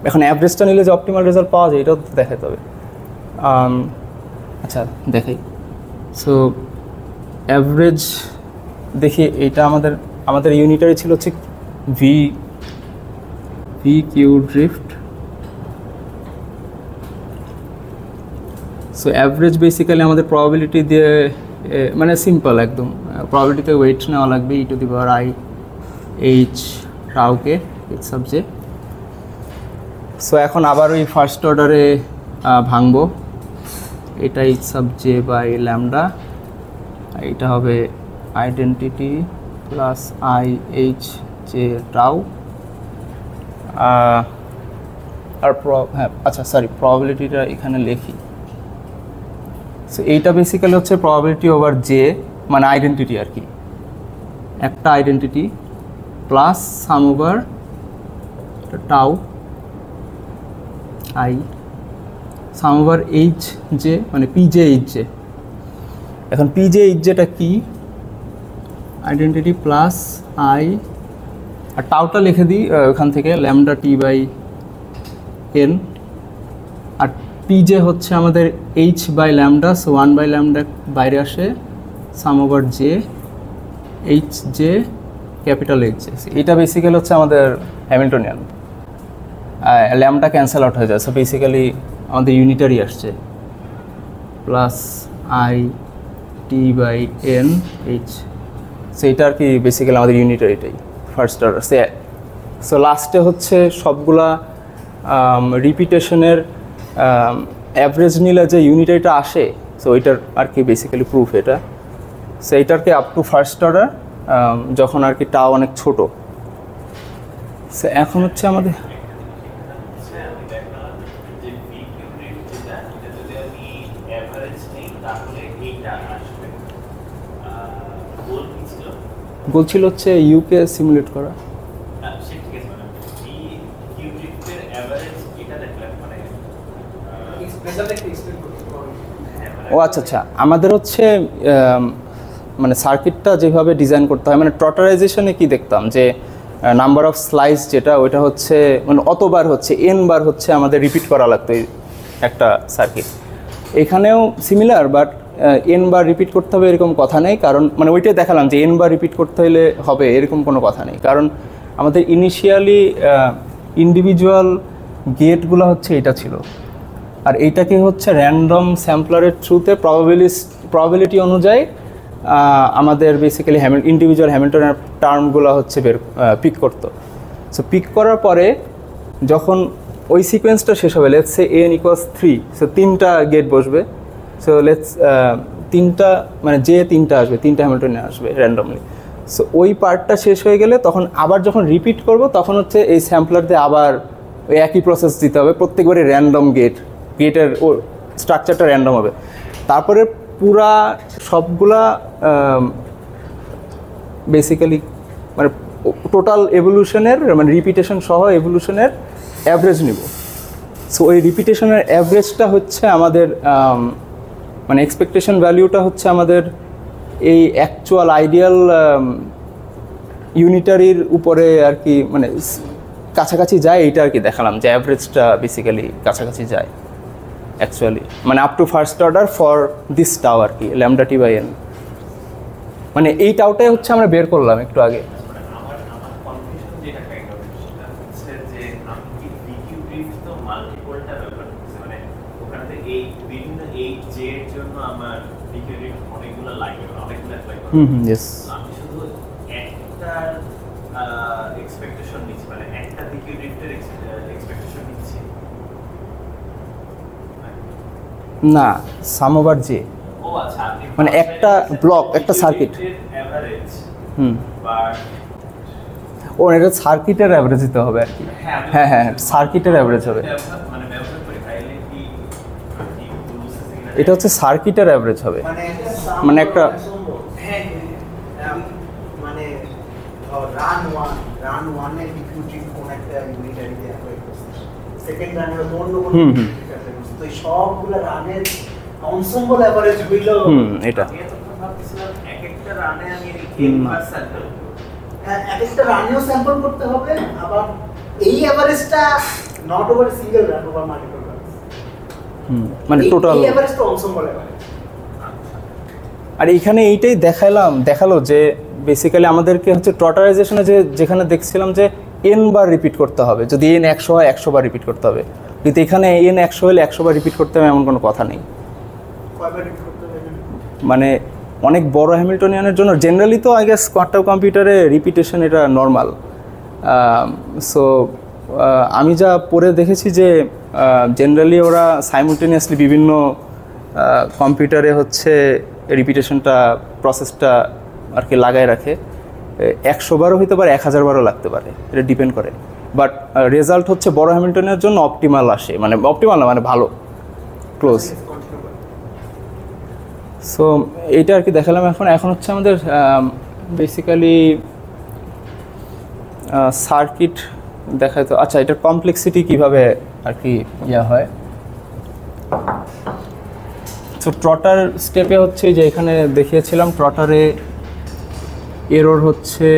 এখন অ্যাভারেজটা নিলে যে অপটিমাল রেজাল্ট পাওয়া যায় এটাও দেখাতে হবে। আচ্ছা দেখাই। সো অ্যাভারেজ দেখি, এইটা আমাদের ইউনিটারি ছিল হচ্ছে V Q drift. So average basically আমাদের প্রবাবিলিটি দিয়ে, মানে সিম্পল একদম, প্রবাবিলিটিতে ওয়েট নেওয়া লাগবে E to the power I H টাউকে এইচ সাবজেক্ট। সো এখন আবার ওই ফার্স্ট অর্ডারে ভাঙবো, এটা এইচ সাবজে বাই ল্যামডা, এটা হবে identity plus I H J tau, আর হ্যাঁ আচ্ছা সরি প্রবাবিলিটিটা এখানে লিখি। সো এইটা বেসিক্যালি হচ্ছে প্রবাবিলিটি ওভার জে, মানে আইডেন্টিটি আর কি, একটা identity plus sum over tau I sum over H J, মানে পি জে এইচ জে। এখন পি জে এইচ জেটা কি, আইডেন্টিটি প্লাস আই, আর টাউটা লিখে দিই ওখান থেকে ল্যামডা টি বাই এন, আর পি জে হচ্ছে আমাদের H by lambda, so 1 by lambda বাইরে আসে, sum over J H J capital H J. এটা বেসিক্যালি হচ্ছে আমাদের হ্যামিল্টনিয়ান, ল্যামডা ক্যান্সেল আউট হয়ে যায়, সো বেসিক্যালি আমাদের ইউনিটারি আসছে plus i T by n h. So এটা আর কি বেসিক্যালি আমাদের ইউনিটারিটাই ফার্স্ট অর্ডার। সো লাস্টে হচ্ছে সবগুলা রিপিটেশনের অ্যাভারেজ নিলে যে ইউনিটারিটা আসে, সো ওইটার আর কি বেসিক্যালি প্রুফ এটা। সো এইটারকে আপ টু ফার্স্ট অর্ডার যখন আর কি টাও অনেক ছোট। সো এখন হচ্ছে আমাদের গোল ছিল হচ্ছে ইউকে সিমুলেট করা। ও আচ্ছা আচ্ছা, আমাদের হচ্ছে মানে সার্কিটটা যেভাবে ডিজাইন করতে হয়, মানে ট্রটারাইজেশনে কি দেখতাম যে নাম্বার অফ স্লাইস যেটা, ওইটা হচ্ছে মানে অতবার হচ্ছে এন বার হচ্ছে আমাদের রিপিট করা লাগতো একটা সার্কিট। এখানেও সিমিলার, বাট এন বার রিপিট করতে হবে এরকম কথা নেই, কারণ মানে ওইটাই দেখালাম যে এন বার রিপিট করতে হলে হবে এরকম কোনো কথা নেই, কারণ আমাদের ইনিশিয়ালি ইন্ডিভিজুয়াল গেটগুলো হচ্ছে এটা ছিল, আর এইটাকে হচ্ছে র্যান্ডম স্যাম্পলারের থ্রুতে প্রবাবিলিটি অনুযায়ী আমাদের বেসিক্যালি ইন্ডিভিজুয়াল হ্যামিল্টনের টার্মগুলো হচ্ছে পিক করতো। সো পিক করার পরে যখন ওই সিকোয়েন্সটা শেষ হবে, লেটস সে n = 3, সো 3টা গেট বসবে। সো লেটস 3টা মানে যে 3টা আসবে, 3টা হ্যামিল্টনে আসবে র্যান্ডমলি। সো ওই পার্টটা শেষ হয়ে গেলে তখন আবার যখন রিপিট করব তখন হচ্ছে এই স্যাম্পলার দিয়ে আবার ওই একই প্রসেস দিতে হবে, প্রত্যেকবারই র্যান্ডম গেটের ও স্ট্রাকচারটা র্যান্ডম হবে। তারপরে পুরা সবগুলা বেসিক্যালি মানে টোটাল এভলিউশনের মানে রিপিটেশন সহ এভলিউশনের অ্যাভারেজ নিব। সো ওই রিপিটেশনের অ্যাভারেজটা হচ্ছে আমাদের মানে এক্সপেকটেশন ভ্যালিউটা হচ্ছে আমাদের এই অ্যাকচুয়াল আইডিয়াল ইউনিটারির উপরে আর কি, মানে কাছাকাছি যায় এইটা আর কি দেখালাম, যে অ্যাভারেজটা বেসিক্যালি কাছাকাছি যায় অ্যাকচুয়ালি, মানে up to first order for this টাও আর কি, λT/n। মানে এই টাওটাই হচ্ছে আমরা বের করলাম একটু আগে। মানে আমার কনফিউশন যেটা কাইন্ড অফ সেটা হচ্ছে যে আমি কি ডিকিউ ড্রিফট তো মাল্টিপলটা ব্যবহার করছি, মানে ওখানে এই বিভিন্ন এই জে এর জন্য আমার ডিকিউ ড্রিফট অনেকগুলো লাগবে, অনেকগুলো অ্যাপ্লাই করতে হবে। ইয়েস। আমি শুধু একটা এক্সপেকটেশন নিচ্ছি, মানে একটা ডিকিউ ড্রিফটের এক্সপেকটেশন নিচ্ছি না, সাম ওভার জে, ও আচ্ছা, আপনি মানে একটা ব্লক, একটা সার্কিট। এভারেজ হুম, বাট ও এটা সার্কিটের অ্যাভারেজ দিতে হবে আর কি। হ্যাঁ হ্যাঁ, সার্কিটের অ্যাভারেজ হবে। মানে ব্যবহার করি তাইলে কি এটা হচ্ছে সার্কিটের অ্যাভারেজ হবে, মানে একটা মানে রান 1 এর ডিকিউটিভ কোন একটা ইউনিটারিতে অ্যাপ্লাই করছে, সেকেন্ড রানের অন্য কোন তো এই সবগুলো রানের এনসেম্বল এভারেজ হইল। এটা আমি তখন ভাবছিলাম এক একটা রানে আমি একবার স্যাম্পল হ্যাঁ, এক একটা রানেও স্যাম্পল করতে হবে, আবার এই এভারেজটা not over single run, over multiple run, মানে টোটাল এই এভারেজটা এনসেম্বল এভারেজ। আর এইখানে এইটাই দেখালো যে বেসিক্যালি আমাদেরকে হচ্ছে ট্রটারাইজেশনে যেখানে দেখছিলাম যে n বার রিপিট করতে হবে, যদি n 100 হয় 100 বার রিপিট করতে হবে, কিন্তু এখানে n 100 হলে 100 বার রিপিট করতে হবে এমন কোনো কথা নেই। কয়বার রিপিট করতে হবে? মানে অনেক বড় হ্যামিল্টনিয়ানের জন্য জেনারেলি তো আই গেস কোয়ান্টাম কম্পিউটারে রিপিটেশন এটা নর্মাল। সো আমি যা পড়ে দেখেছি যে জেনারেলি ওরা সাইমultaneously বিভিন্ন কম্পিউটারে হচ্ছে রিপিটেশনটা প্রসেসটা আর কি লাগায় রাখে, 100 বারও হতে পারে, 1000 বারও লাগতে পারে, এটা ডিপেন্ড করে। বাট রেজাল্ট হচ্ছে বড় হ্যামিল্টনের জন্য অপটিমাল আসে, মানে অপটিমাল না মানে ভালো, ক্লোজ। সো এইটা আর কি দেখালাম। এখন হচ্ছে আমাদের বেসিক্যালি সার্কিট দেখায় তো। আচ্ছা, এটার কমপ্লেক্সিটি কীভাবে আর কি ইয়া হয়। সো ট্রটার স্টেপে হচ্ছে যে এখানে দেখিয়েছিলাম, ট্রটারে এরর হচ্ছে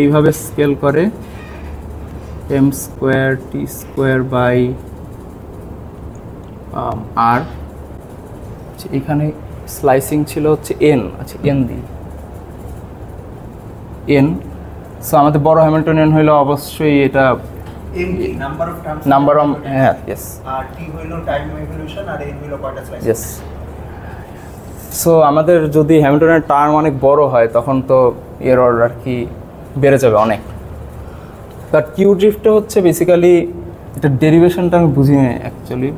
এইভাবে স্কেল করে m²t² r। এখানে স্লাইসিং ছিল হচ্ছে n, আচ্ছা n দিই n। সো আমাদের বড় হ্যামিল্টনিয়ান হইলো অবশ্যই এটা নাম্বার অফ, হ্যাঁ ইয়েস, আর টি হইলো টাইম ইভলিউশন, আর n হইলো কয়টা স্লাইস। ইয়েস। সো আমাদের যদি হ্যামিল্টনের টার্ম অনেক বড় হয় তখন তো এরর আর কি বেড়ে যাবে অনেক। বাট কিউ ড্রিফটে হচ্ছে বেসিক্যালি এটা ডেরিভেশনটা আমি বুঝি না অ্যাকচুয়ালি।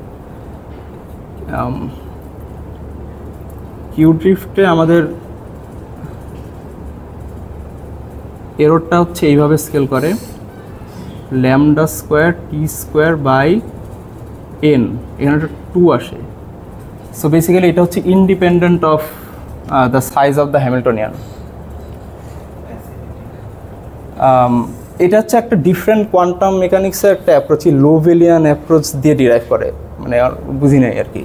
কিউ ড্রিফটে আমাদের এররটা হচ্ছে এইভাবে স্কেল করে λ²t²/n, এখানে একটা 2 আসে। সো বেসিক্যালি এটা হচ্ছে independent of the size of the Hamiltonian. এটা হচ্ছে একটা ডিফারেন্ট কোয়ান্টাম মেকানিক্সের একটা অ্যাপ্রোচ, লোভেলিয়ান অ্যাপ্রোচ দিয়ে ডিরাইভ করে, মানে বুঝি নাই আর কি।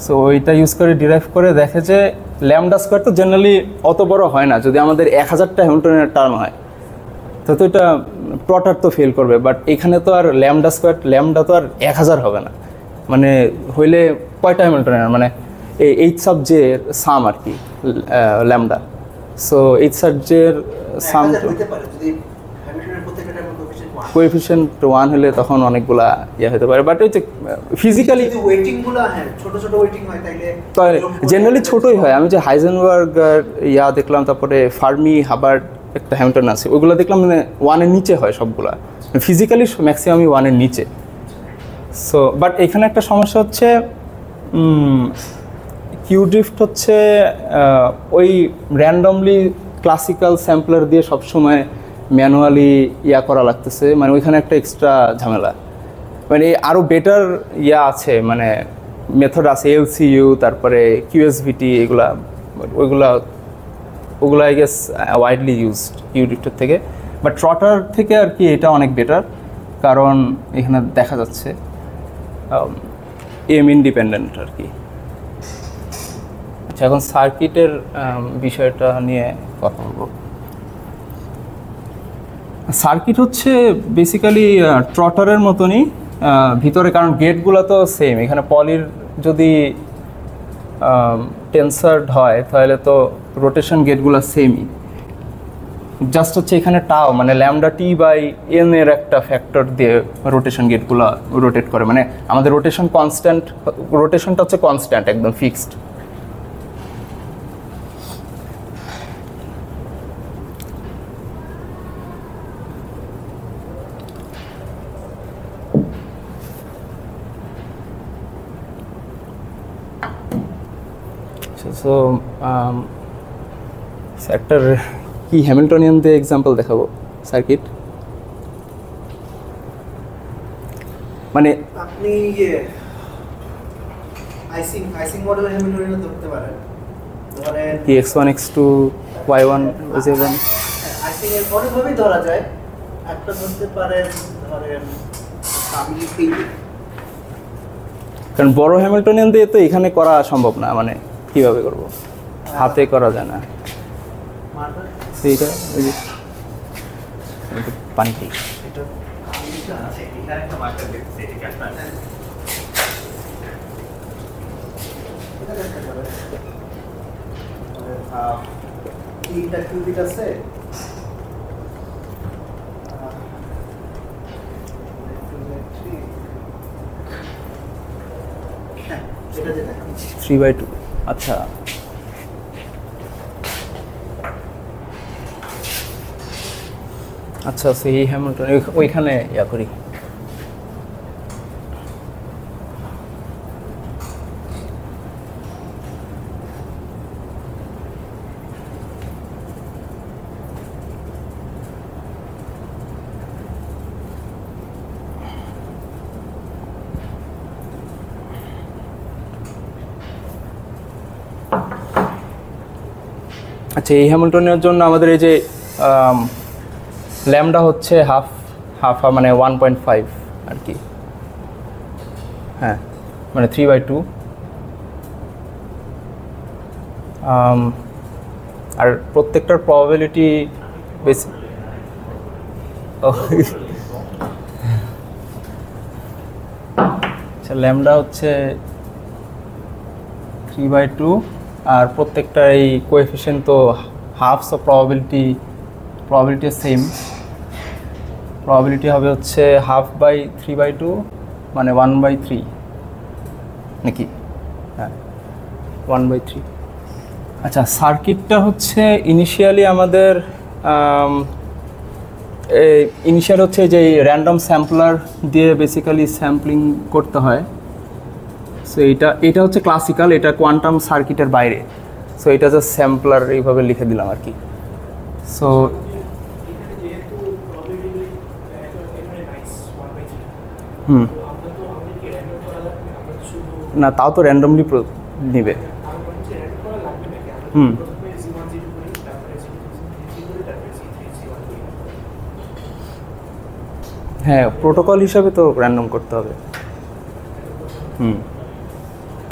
সো ওইটা ইউজ করে ডিরাইভ করে দেখে যে λ² তো জেনারেলি অত বড় হয় না, যদি আমাদের 1000টা হ্যামিল্টনিয়ান টার্ম হয় তো এটা ট্রটার তো ফেল করবে। বাট এখানে তো আর λ² ল্যামডা তো আর 1000 হবে না, মানে হইলে কয়টা হ্যামিল্টনিয়ান, মানে এই এইচ সাব জে এর সাম আর কি lambda. So H sub J এর সাম হতে পারে যদি হ্যামিল্টনের প্রত্যেকটা টাইমে কোএফিশিয়েন্ট 1 কোএফিসিয়েন্ট 1 হলে তখন অনেকগুলা ইয়ে হতে পারে, বাট ওই যে ফিজিক্যালি যদি ওয়েটিং গুলো হ্যাঁ ছোট ছোট ওয়েটিং হয় তাইলে জেনারেলি ছোটই হয়। আমি যে হাইজেনবার্গ ইয়া দেখলাম, তারপরে ফার্মি, হাবার্ড, একটা হ্যামিল্টন আছে, ওইগুলো দেখলাম মানে 1 এর নিচে হয় সবগুলা, ফিজিক্যালি ম্যাক্সিমামই 1 এর নিচে। সো বাট এখানে একটা সমস্যা হচ্ছে কিউ ড্রিফট হচ্ছে ওই র্যান্ডমলি ক্লাসিক্যাল স্যাম্পলার দিয়ে সবসময় ম্যানুয়ালি ইয়া করা লাগতেছে, মানে ওইখানে একটা এক্সট্রা ঝামেলা। মানে আরও বেটার ইয়া আছে, মানে মেথড আছে, এলসিইউ, তারপরে কিউএসভিটি, ওগুলো I guess widely used Q ড্রিফটের থেকে। বাট ট্রটার থেকে আর কি এটা অনেক বেটার, কারণ এখানে দেখা যাচ্ছে এম ইন্ডিপেন্ডেন্ট আর কি। আচ্ছা, এখন সার্কিটের বিষয়টা নিয়ে কথা বলবো। সার্কিট হচ্ছে বেসিক্যালি ট্রটারের মতনই ভিতরে, কারণ গেটগুলো তো সেম। এখানে পলির যদি টেন্সার্ড হয় তাহলে তো রোটেশন গেটগুলো সেমই, জাস্ট হচ্ছে এখানে টাও মানে ল্যামডা টি বাই এন এর একটা ফ্যাক্টর দিয়ে রোটেশন গেটগুলো রোটেট করে। মানে আমাদের রোটেশন কনস্ট্যান্ট, রোটেশনটা হচ্ছে কনস্ট্যান্ট, একদম ফিক্সড। সো একটা কি হ্যামিল্টনিয়ান দিয়ে এক্সাম্পল দেখাবো সার্কিট। মানে আপনি আইসিং মডেল হ্যামিল্টনিয়ান ধরতে পারেন, ধরেন কি x1 x2 y1 z1। Icing এর অনেকভাবেই ধরা যায়। একটা ধরতে পারেন ধরেন ফ্যামিলি থ্রি, কারণ বড় হ্যামিল্টনিয়ান দিয়ে তো এখানে করা সম্ভব না, মানে কিভাবে করব, হাতে করা যায় না। মার্কার সেইটা ওই যে পানি খাই। এটা আছে এখানে একটা মার্কার দেখতেছি, এটা কি আপনার? এটা দেখতে পারেন। তিনটা কিউবিট আছে, এটা যেটা 3/2। আচ্ছা, আচ্ছা সেই হ্যামিল্টন ওইখানে ইয়া করি। আচ্ছা, এই হ্যামিল্টনের জন্য আমাদের এই যে ল্যামডা হচ্ছে হাফ মানে 1.5 আর কি, হ্যাঁ মানে 3/2। আর প্রত্যেকটার প্রবাবিলিটি বেশি। আচ্ছা, ল্যামডা হচ্ছে 3/2, আর প্রত্যেকটা এই কোএফিসিয়েন্ট তো হাফস অফ প্রবাবিলিটি সেম। প্রবাবিলিটি হবে হচ্ছে 1/2/3/2 মানে 1/3 নাকি? হ্যাঁ 1/3। আচ্ছা, সার্কিটটা হচ্ছে ইনিশিয়ালি আমাদের ইনিশিয়াল হচ্ছে যে র্যান্ডম স্যাম্পলার দিয়ে বেসিক্যালি স্যাম্পলিং করতে হয়। সো এটা হচ্ছে ক্লাসিক্যাল, এটা কোয়ান্টাম সার্কিটের বাইরে। সো এটা জাস্ট স্যাম্পলার এইভাবে লিখে দিলাম আর কি। সো না, তাও তো র্যান্ডমলি নেবে। হ্যাঁ, প্রোটোকল হিসাবে তো র্যান্ডম করতে হবে।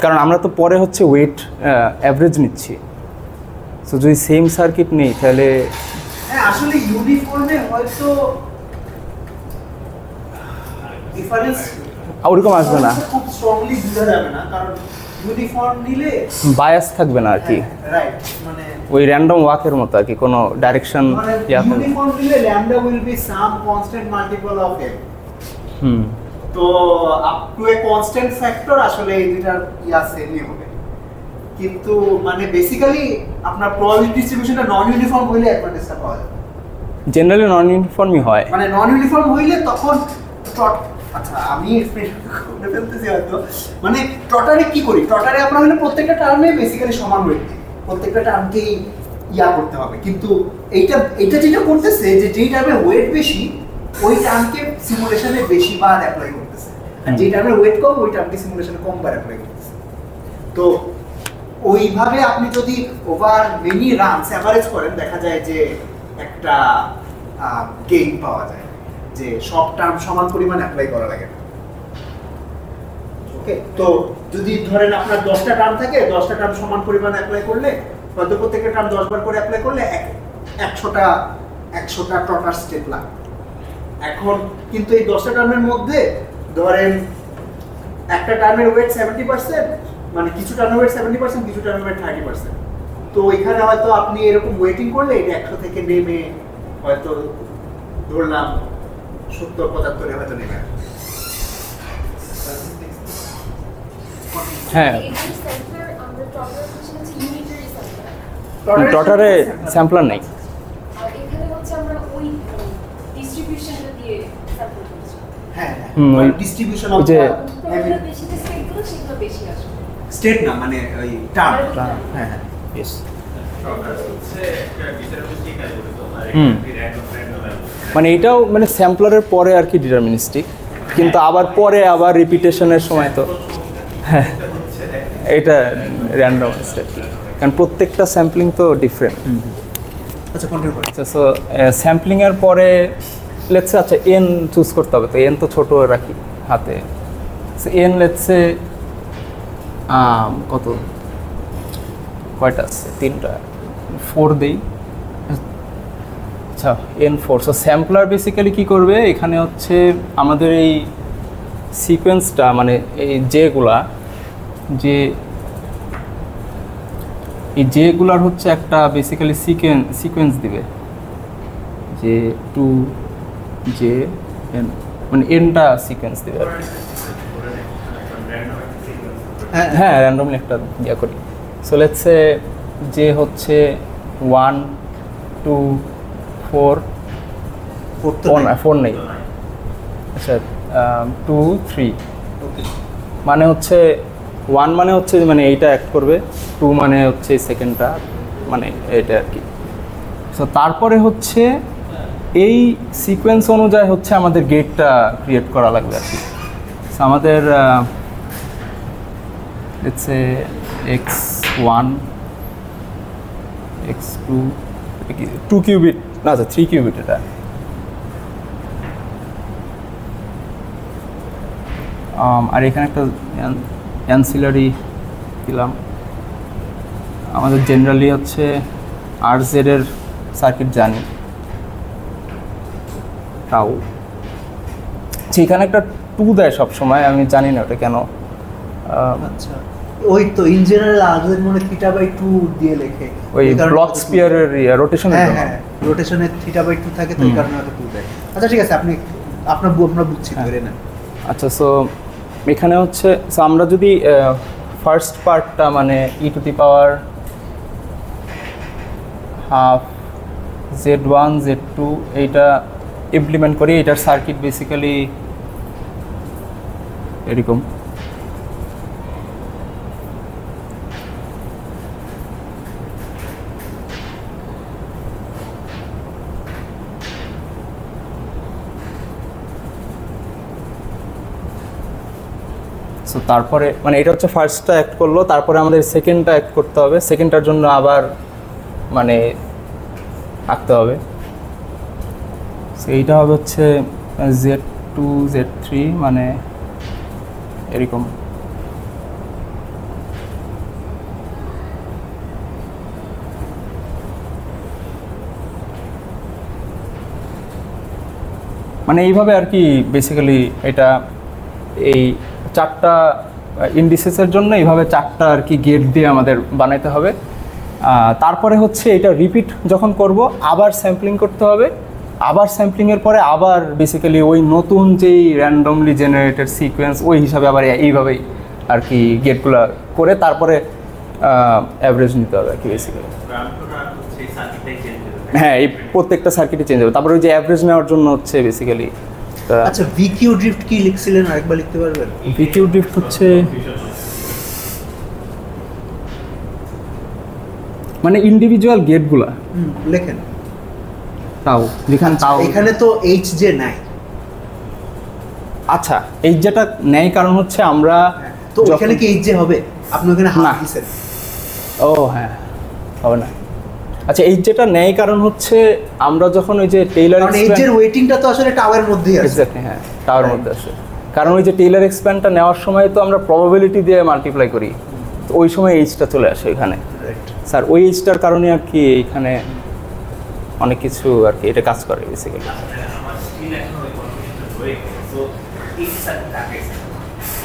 কারণ আমরা তো পরে হচ্ছে ওয়েট অ্যাভারেজ নিচ্ছি। সো যদি সেম সার্কিট নেই তাহলে হ্যাঁ আসলে ইউনিফর্মে হয়তো ডিফারেন্স ওরকম আসবে না। খুব স্ট্রংলি বোঝা যাবে না, কারণ ইউনিফর্ম নিলে বায়াস থাকবে না আর কি, রাইট, মানে ওই র্যান্ডম ওয়াকের মতো আর কি, কোনো ডাইরেকশন ইউনিফর্ম নিলে lambda will be some constant multiple of M. Hmm. তো up to a constant factor আসলে এই দুটার সেমই হবে, কিন্তু মানে বেসিক্যালি আপনার প্রবাবিলিটি ডিস্ট্রিবিউশনটা নন ইউনিফর্ম হইলে অ্যাডভান্টেজটা পাওয়া যাবে। জেনারেলি নন ইউনিফর্মই হয়, মানে নন ইউনিফর্ম হইলে তখন আচ্ছা আমি এক্সপ্লেইন করে ফেলতেছি হয়তো, মানে টটারে কি করি, টটারে আমরা হলে প্রত্যেকটা টার্মে বেসিক্যালি সমান ওয়েট দিই, প্রত্যেকটা টার্মকেই করতে হবে, কিন্তু এইটা যেটা করতেছে যে যেই টার্মে ওয়েট বেশি ওই টার্মকে সিমুলেশনে বেশি বার অ্যাপ্লাই করতেছে, আর যেই টার্মে ওয়েট কম ওই টার্মকে সিমুলেশনে কম বার অ্যাপ্লাই করতেছে। তো ওইভাবে আপনি যদি ওভার মেনি রানস অ্যাভারেজ করেন দেখা যায় যে একটা গেইন পাওয়া যায়, যে সব টার্ম সমান পরিমাণ অ্যাপ্লাই করা লাগে না। ওকে, তো যদি ধরেন আপনার 10টা টার্ম থাকে, 10টা টার্ম সমান পরিমাণ অ্যাপ্লাই করলে হয়তো প্রত্যেকটা টার্ম 10 বার করে অ্যাপ্লাই করলে 100টা টটার স্টেপ লাগে। এখন কিন্তু এই 10টা টার্মের মধ্যে ধরেন একটা টার্মের ওয়েট 70%, মানে কিছু টার্মের ওয়েট 70%, কিছু টার্মের ওয়েট 30%। তো এখানে হয়তো আপনি এরকম ওয়েটিং করলে এটা 100 থেকে নেমে হয়তো ধরলাম 70-75 হয়তো নেমে আসবে। হ্যাঁ টটারে স্যাম্পলার নেই। হ্যাঁ, হুম, ওই ডিস্ট্রিবিউশন ওই অফ যে স্টেট না, মানে ওই টার্ম। হ্যাঁ হ্যাঁ, ইয়েস। হচ্ছে একটা ডিটারমিনিস্টিক অ্যালগরিদম আর হুম। একটা র্যান্ডম মানে এটাও মানে স্যাম্পলারের পরে আর কি ডিটারমিনিস্টিক, কিন্তু আবার পরে আবার রিপিটেশনের সময় তো হ্যাঁ এটা র্যান্ডম আছে, কারণ প্রত্যেকটা স্যাম্পলিং তো ডিফারেন্ট। আচ্ছা কন্টিনিউ করুন। আচ্ছা, সো স্যাম্পলিংয়ের পরে লেটসে আচ্ছা এন চুজ করতে হবে, তো এন তো ছোটো রাখি হাতে, এন লেটসে কত কয়টা আছে, 3টা 4 দেই। আচ্ছা N4, সো স্যাম্পলার বেসিক্যালি কী করবে, এখানে হচ্ছে আমাদের এই সিকোয়েন্সটা মানে এই যেগুলার হচ্ছে একটা বেসিক্যালি সিকোয়েন্স দিবে, যে টু জে এন, মানে এনটা সিকোয়েন্স দিবে আর কি। হ্যাঁ র্যান্ডমলি একটা ইয়ে করি। সো লেটসে যে হচ্ছে 1 2 4 4 নেই, আচ্ছা 2 3, মানে হচ্ছে 1 মানে হচ্ছে মানে এইটা অ্যাক্ট করবে, 2 মানে হচ্ছে সেকেন্ডটা মানে এটা আর কি। সো তারপরে হচ্ছে এই সিকোয়েন্স অনুযায়ী হচ্ছে আমাদের গেটটা ক্রিয়েট করা লাগবে আর কি। সো আমাদের let's say x1 x2 2 cubit না, আচ্ছা 3 কিউবিট এটা। আর এখানে একটা অ্যানসিলারি দিলাম, আমাদের জেনারেলি হচ্ছে RZ এর সার্কিট জানি তাও সেখানে একটা 2 দেয় সবসময়, আমি জানি না ওটা কেন। আচ্ছা ওই তো ইন জেনারেল আরজের মনে θ/2 দিয়ে লেখে, ওই ব্লক স্পিয়ারের রোটেশনের জন্য, হ্যাঁ রোটেশনে θ/2 থাকে, তো এই কারণে হয়তো 2 দেয়। আচ্ছা ঠিক আছে, আপনি আমরা বুঝছি ধরে নেন। আচ্ছা সো এখানে হচ্ছে সো আমরা যদি ফার্স্ট পার্টটা মানে e⁻½ Z1 Z2 এইটা ইমপ্লিমেন্ট করি, এটার সার্কিট বেসিক্যালি এরকম। সো তারপরে মানে এটা হচ্ছে ফার্স্টটা অ্যাক্ট করলো, তারপরে আমাদের সেকেন্ডটা অ্যাক্ট করতে হবে, সেকেন্ডটার জন্য আবার মানে আঁকতে হবে। সো এইটা হবে হচ্ছে Z2 Z3 মানে এরকম। মানে এইভাবে আর কি বেসিক্যালি এটা এই 4টা ইন্ডিসেসের জন্য এইভাবে 4টা আর কি গেট দিয়ে আমাদের বানাইতে হবে। তারপরে হচ্ছে এটা রিপিট যখন করব আবার স্যাম্পলিং করতে হবে, আবার স্যাম্পলিংয়ের পরে আবার বেসিক্যালি ওই নতুন যেই র্যান্ডমলি জেনারেটেড সিকোয়েন্স ওই হিসাবে আবার এইভাবেই আর কি গেটগুলো করে তারপরে অ্যাভারেজ নিতে হবে আর কি বেসিক্যালি। হ্যাঁ, এই প্রত্যেকটা সার্কিটে চেঞ্জ হবে, তারপরে ওই যে অ্যাভারেজ নেওয়ার জন্য হচ্ছে বেসিক্যালি। আচ্ছা, ভিকিউ ড্রিফট কি লিখছিলেন আরেকবার লিখতে পারবেন? ভিকিউ ড্রিফট হচ্ছে মানে ইন্ডিভিজুয়াল গেটগুলা লেখেন তাও যেখানে তাও এখানে তো এইচ জে নাই। আচ্ছা, এই যেটা নেই কারণ হচ্ছে আমরা তো ওখানে কি এইচ জে হবে? আপনি ওখানে না। হাফ দিছেন। ও হ্যাঁ, হবে না। আচ্ছা, এই যেটা নেই কারণ হচ্ছে আমরা যখন ওই যে টেইলার কারণ এইচ এর ওয়েটিংটা তো আসলে টাওয়ারের মধ্যেই আছে। এক্স্যাক্টলি, হ্যাঁ, টাওয়ার মধ্যে আছে। কারণ ওই যে টেইলার এক্সপ্যান্ডটা নেওয়ার সময় তো আমরা প্রবাবিলিটি দিয়ে মাল্টিপ্লাই করি, তো ওই সময় এইচটা চলে আসে এখানে। স্যার ওই এইচটার কারণে আর কি এখানে অনেক কিছু আর কি এটা কাজ করে বেসিক্যালি। আমার স্কিল এখন ওই কনফিউশনটা রয়ে গেছে। সো এই সার্কিটটাকে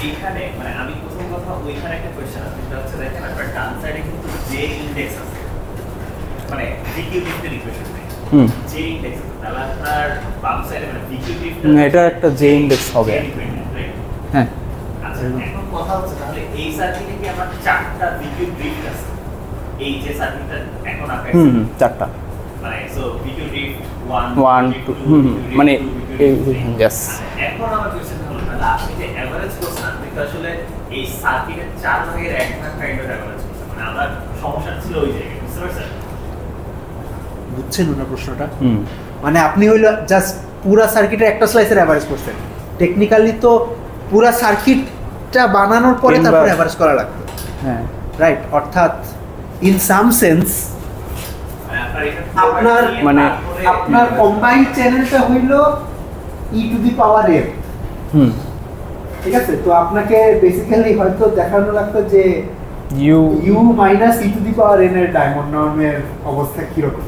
এইখানে মানে আমি প্রথম কথা ওইখানে একটা কোয়েশ্চেন আছে, সেটা হচ্ছে দেখেন আপনার ডান সাইডে কিন্তু যে ইনডেক্স আছে, মানে ভিকিউ ড্রিফটের ইকুয়েশন নেই, যে ইনডেক্স আছে, তাহলে আপনার বাম সাইডে মানে ভিকিউ ড্রিফট এটা একটা জে ইন্ডেক্স হবে। হ্যাঁ, আচ্ছা, এখন কথা হচ্ছে তাহলে এই সার্কিটে কি আমার 4টা ভিকিউ ড্রিফট আছে? এই যে সার্কিটটা এখন আপনার 4টা মানে সো ভিকিউ ড্রিফট 1 1 2 মানে यस। এখন আমার কোশ্চেন হলো তাহলে আপনি যে এভারেজ করছেন, আপনি তো আসলে এই সার্কিটের 4 ভাগের 1 ভাগ কাইন্ড অফ এভারেজ করছেন, মানে আমার সমস্যা ছিল ওই জায়গায়, বুঝতে পারছেন? বুঝছেন ওনার প্রশ্নটা? মানে আপনি হইলো জাস্ট পুরা সার্কিটের একটা স্লাইসের অ্যাভারেজ করছেন। টেকনিক্যালি তো পুরা সার্কিটটা বানানোর পরে তারপর অ্যাভারেজ করা লাগবে। হ্যাঁ, রাইট। অর্থাৎ ইন সাম সেন্স আপনার মানে আপনার কম্বাইন্ড চ্যানেলটা হইল ই টু দি পাওয়ার এর। ঠিক আছে, তো আপনাকে বেসিক্যালি হয়তো দেখানো লাগতো যে u minus e to the power n এর ডায়মন্ড নর্মের অবস্থা কিরকম।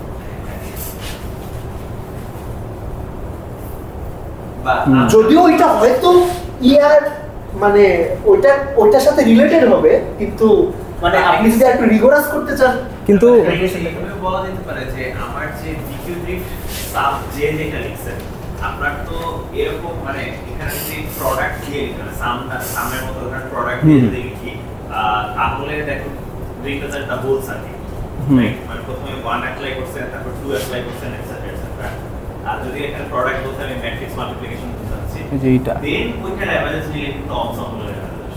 যদিও এটা হয়তো ইয়ার মানে ওইটার সাথে রিলেটেড হবে, কিন্তু মানে আপনি যদি একটু রিগোরাস করতে চান কিন্তু এইভাবে বলা যেতে পারে যে আমার যে ভিকিউ ড্রিফট সাব যে যেটা লিখছেন আপনার তো এরকম মানে এখানে যে প্রোডাক্ট দিয়ে লিখছেন সামের মতো ধরনের প্রোডাক্ট দিয়ে যদি লিখি তাহলে দেখো represent the whole circuit, right? মানে প্রথমে 1 অ্যাপ্লাই করছেন, তারপর 2 অ্যাপ্লাই করছেন, এটসেট্রা এটসেট্রা। আর যদি এখানে প্রোডাক্ট বলতে আমি ম্যাট্রিক্স মাল্টিপ্লিকেশন বুঝাচ্ছি, যেটা দেন ওইটার অ্যাভারেজ নিলে কিন্তু এনসেম্বলের অ্যাভারেজ,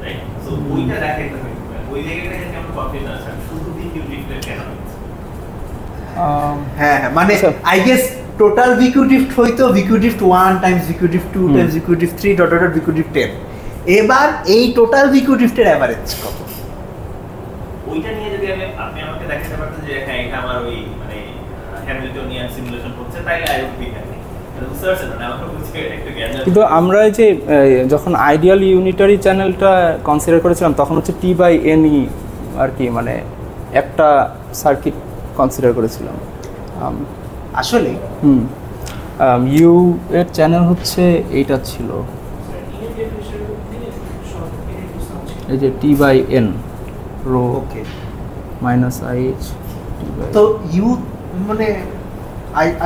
রাইট? সো ওইটা দেখাইতে হবে। ওই জায়গাটা কেমন কনফিউশন আছে, শুধু ভিকিউ ড্রিফটের কেন হচ্ছে? হ্যাঁ মানে I guess total VQ drift হইতো VQ drift 1 times VQ drift 2 times VQ drift 3 dot dot VQ drift 10। এবার এই টোটাল ভিকিউ ড্রিফটের অ্যাভারেজ কত? ওইটা নিয়ে যদি আপনি আমাকে দেখাতে পারতেন যে হ্যাঁ এটা আমার ওই মানে হ্যামিল্টনিয়ান সিমুলেশন করছে, তাইলে আই উড বি হ্যাপি। বুঝতে পারছেন না? আমাকে বুঝতে একটু জ্ঞান। কিন্তু আমরা যে যখন আইডিয়াল ইউনিটারি চ্যানেলটা কনসিডার করেছিলাম তখন হচ্ছে T/N আর কি মানে একটা সার্কিট কনসিডার করেছিলাম আসলে। ইউ এর চ্যানেল হচ্ছে এইটা ছিল, এই যে T/N rho okay minus IH। তো ইউ মানে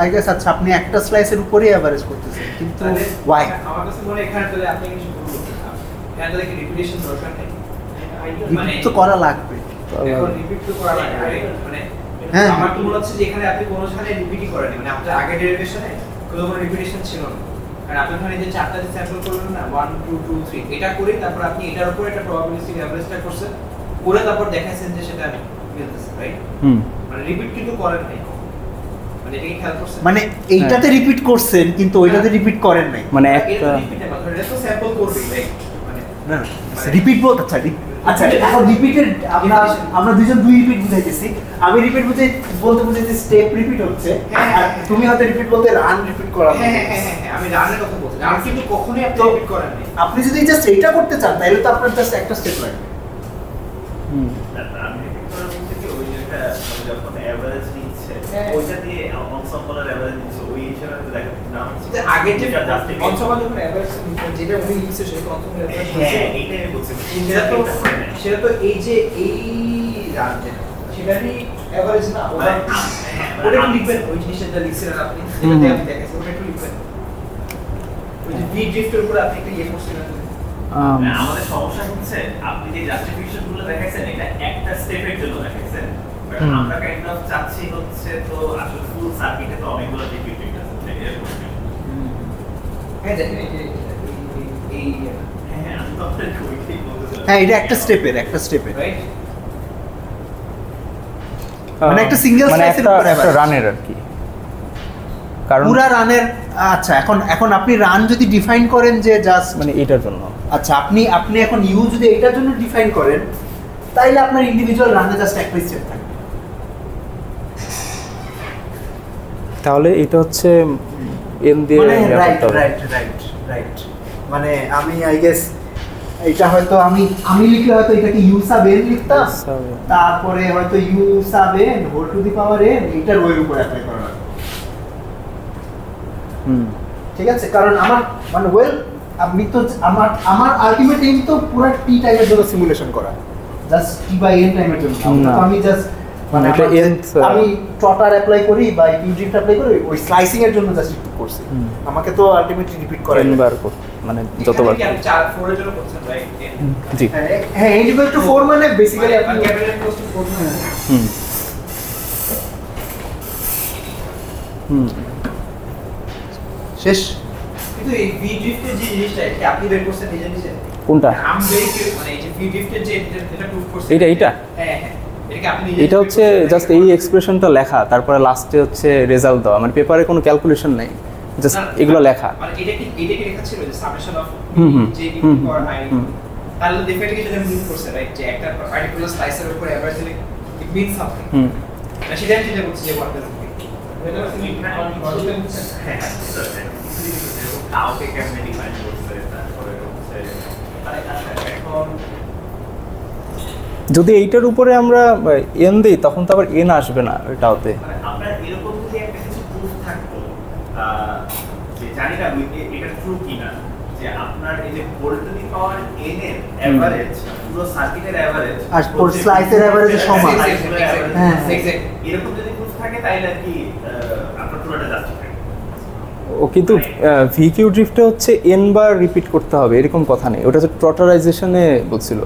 আই গেস আচ্ছা আপনি একটা স্লাইসের উপরেই এভারেজ করতেছেন, কিন্তু ওয়াই? আমার কাছে মনে হয় এখানে তো আপনি কিছু ভুল করছেন। এখানে তো রিপিটেশন দরকার নেই, রিপিট তো করা লাগবে। এখন রিপিট তো করা লাগবে মানে হ্যাঁ, আমার তো মনে হচ্ছে যে এখানে আপনি কোনো স্থানে রিপিটই করেননি, মানে আপনার আগের ডেরিভেশনে কোনো রিপিটেশন ছিল না। কারণ আপনি ওখানে যে 4টা যে স্যাম্পল করলেন না 1 2 2 3 এটা করে তারপর আপনি এটার উপর একটা প্রবাবিলিস্টিক এভারেজটা করছেন, করে তারপর দেখাইছেন যে সেটা মিলতেছে, রাইট? মানে রিপিট কিন্তু করেন নাই, মানে এটা কি খেয়াল করছেন? মানে এইটাতে রিপিট করছেন কিন্তু ওইটাতে রিপিট করেন নাই। মানে এটা একটা রিপিটে না, এটা তো স্যাম্পল করবেই, রাইট? মানে না রিপিট বলতে আচ্ছা এখন রিপিটেড আমরা দুইজন দুই রিপিট বুঝাইতেছি। আমি রিপিট বুঝাইতে স্টেপ রিপিট হচ্ছে, আর তুমি হয়তো রিপিট বলতে রান রিপিট করা। হ্যাঁ আমি রানের কথা বলছি, রান কিন্তু কখনোই আপনি রিপিট করেন নাই। আপনি যদি জাস্ট এইটা করতে চান তাহলে তো আপনার জাস্ট একটা স্টেপ লাগবে। আমি রিপিট করার মধ্যে কি ওই যেটা যখন এভারেজ নিচ্ছে ওইটা দিয়ে এনসেম্বলের এভারেজ নিচ্ছে ওই হিসাবে তো দেখা না হচ্ছে যে আগের যে এটা just a- পঞ্চম যখন এভারেজ যেটা উনি লিখছে সেটা পঞ্চম এভারেজ হ্যাঁ এইটাই আমি বলছি সেটা তো এই যে এই রান যেটা সেটারই এভারেজ না ওটা ওটা একটু লিখবেন ওই জিনিসটা লিখছিলেন আপনি যেটাতে আমি দেখাচ্ছি ওটা একটু লিখবেন ওই যে ভি ড্রিফটের উপর আপনি একটা ইয়ে করছিলেন আমাদের সমস্যা হচ্ছে আপনি যে জাস্টিফিকেশন গুলো দেখাইছেন এটা একটা স্টেপের জন্য দেখাইছেন বাট আমরা কাইন্ড অফ চাচ্ছি হচ্ছে তো আসলে ফুল সার্কিটে তো অনেকগুলো ডিফিকাল্ট আছে এরকম হ্যাঁ দেখেন এই হ্যাঁ আমি তো আপনাকে ওইটাই বলতেছিলাম হ্যাঁ এটা একটা স্টেপের রাইট মানে একটা single মানে slice এর একটা উপর একটা average। রানের আর কি কারণ পুরা রানের আচ্ছা এখন আপনি রান যদি ডিফাইন করেন যে জাস্ট মানে এটার জন্য আচ্ছা আপনি এখন ইউ যদি এটার জন্য ডিফাইন করেন তাইলে আপনার ইন্ডিভিজুয়াল রানে জাস্ট একটা স্টেপ থাকবে। তাহলে এটা হচ্ছে এন দিয়ে মানে ইয়া রাইট করতে হবে। রাইট মানে আমি আই গেস এটা হয়তো আমি লিখলে হয়তো এটাকে ইউ সাব এন লিখতাম U sub n। তারপরে হয়তো u sub n whole to the power n এটা রো এর উপর অ্যাপ্লাই করা লাগবে। ঠিক আছে কারণ আমার মানে ওয়েল আমি তো আমার আলটিমেট এইম তো পুরো টি টাইমের জন্য সিমুলেশন করা জাস্ট টি বাই এন টাইমের জন্য না। তো আমি জাস্ট মানে এটা আমার যে- nth আমি টটার অ্যাপ্লাই করি বা কিউজিফট অ্যাপ্লাই করি ওই স্লাইসিং এর জন্য জাস্ট একটু করছি আমাকে তো আলটিমেটলি রিপিট করে তিনবার মানে যতবার কি আপনি 4 4 এর জন্য করছেন রাইট জি হ্যাঁ n equal to 4 মানে বেসিক্যালি আপনি ক্যাপিটাল ক্লোজ টু 4 হুম হুম শেষ কিন্তু এই ভি ড্রিফটের যে জিনিসটা এটা আপনি বের করছেন নিজে কোনটা আমি বের করে মানে এই যে ভি ড্রিফটের যে যেটা প্রুফ করছেন এইটা? হ্যাঁ এটা কি আপনি নিজে এটা হচ্ছে জাস্ট এই এক্সপ্রেশনটা লেখা তারপরে লাস্টে হচ্ছে রেজাল্ট দেওয়া মানে পেপারে কোনো ক্যালকুলেশন নাই জাস্ট এগুলো লেখা মানে এটা কি লেখা ছিল যে summation of hmm, hmm, J hmm, power I hmm. তাহলে ডেফিনেটলি যেটা মিন করছে রাইট যে একটা পার্টিকুলার স্লাইসের উপর এভারেজলি ইট মিন্স সামথিং হুম না সেটা আমি যেটা বলছি যে হোয়াট ডাজ হ্যাঁ কাউকে কেমনে ডিফাইন করছে তারপরে হচ্ছে এখন যদি এইটার উপরে আমরা এন দিই তখন তো আবার এন আসবে না এটাতে মানে আপনার এরকম যদি একটা কিছু প্রুফ থাকতো যে জানি না এটা ট্রু কিনা যে আপনার এই যে volt two the power n এর এভারেজ পুরো সার্কিটের এভারেজ আর পুরো স্লাইসের এভারেজে সমান হ্যাঁ এরকম যদি প্রুফ থাকে তাইলে আর কি আপনার পুরোটা জাস্টিফাই ও কিন্তু ভিকিউ ড্রিফটে হচ্ছে এন বার রিপিট করতে হবে এরকম কথা নেই ওটা হচ্ছে ট্রটারাইজেশনে বলছিল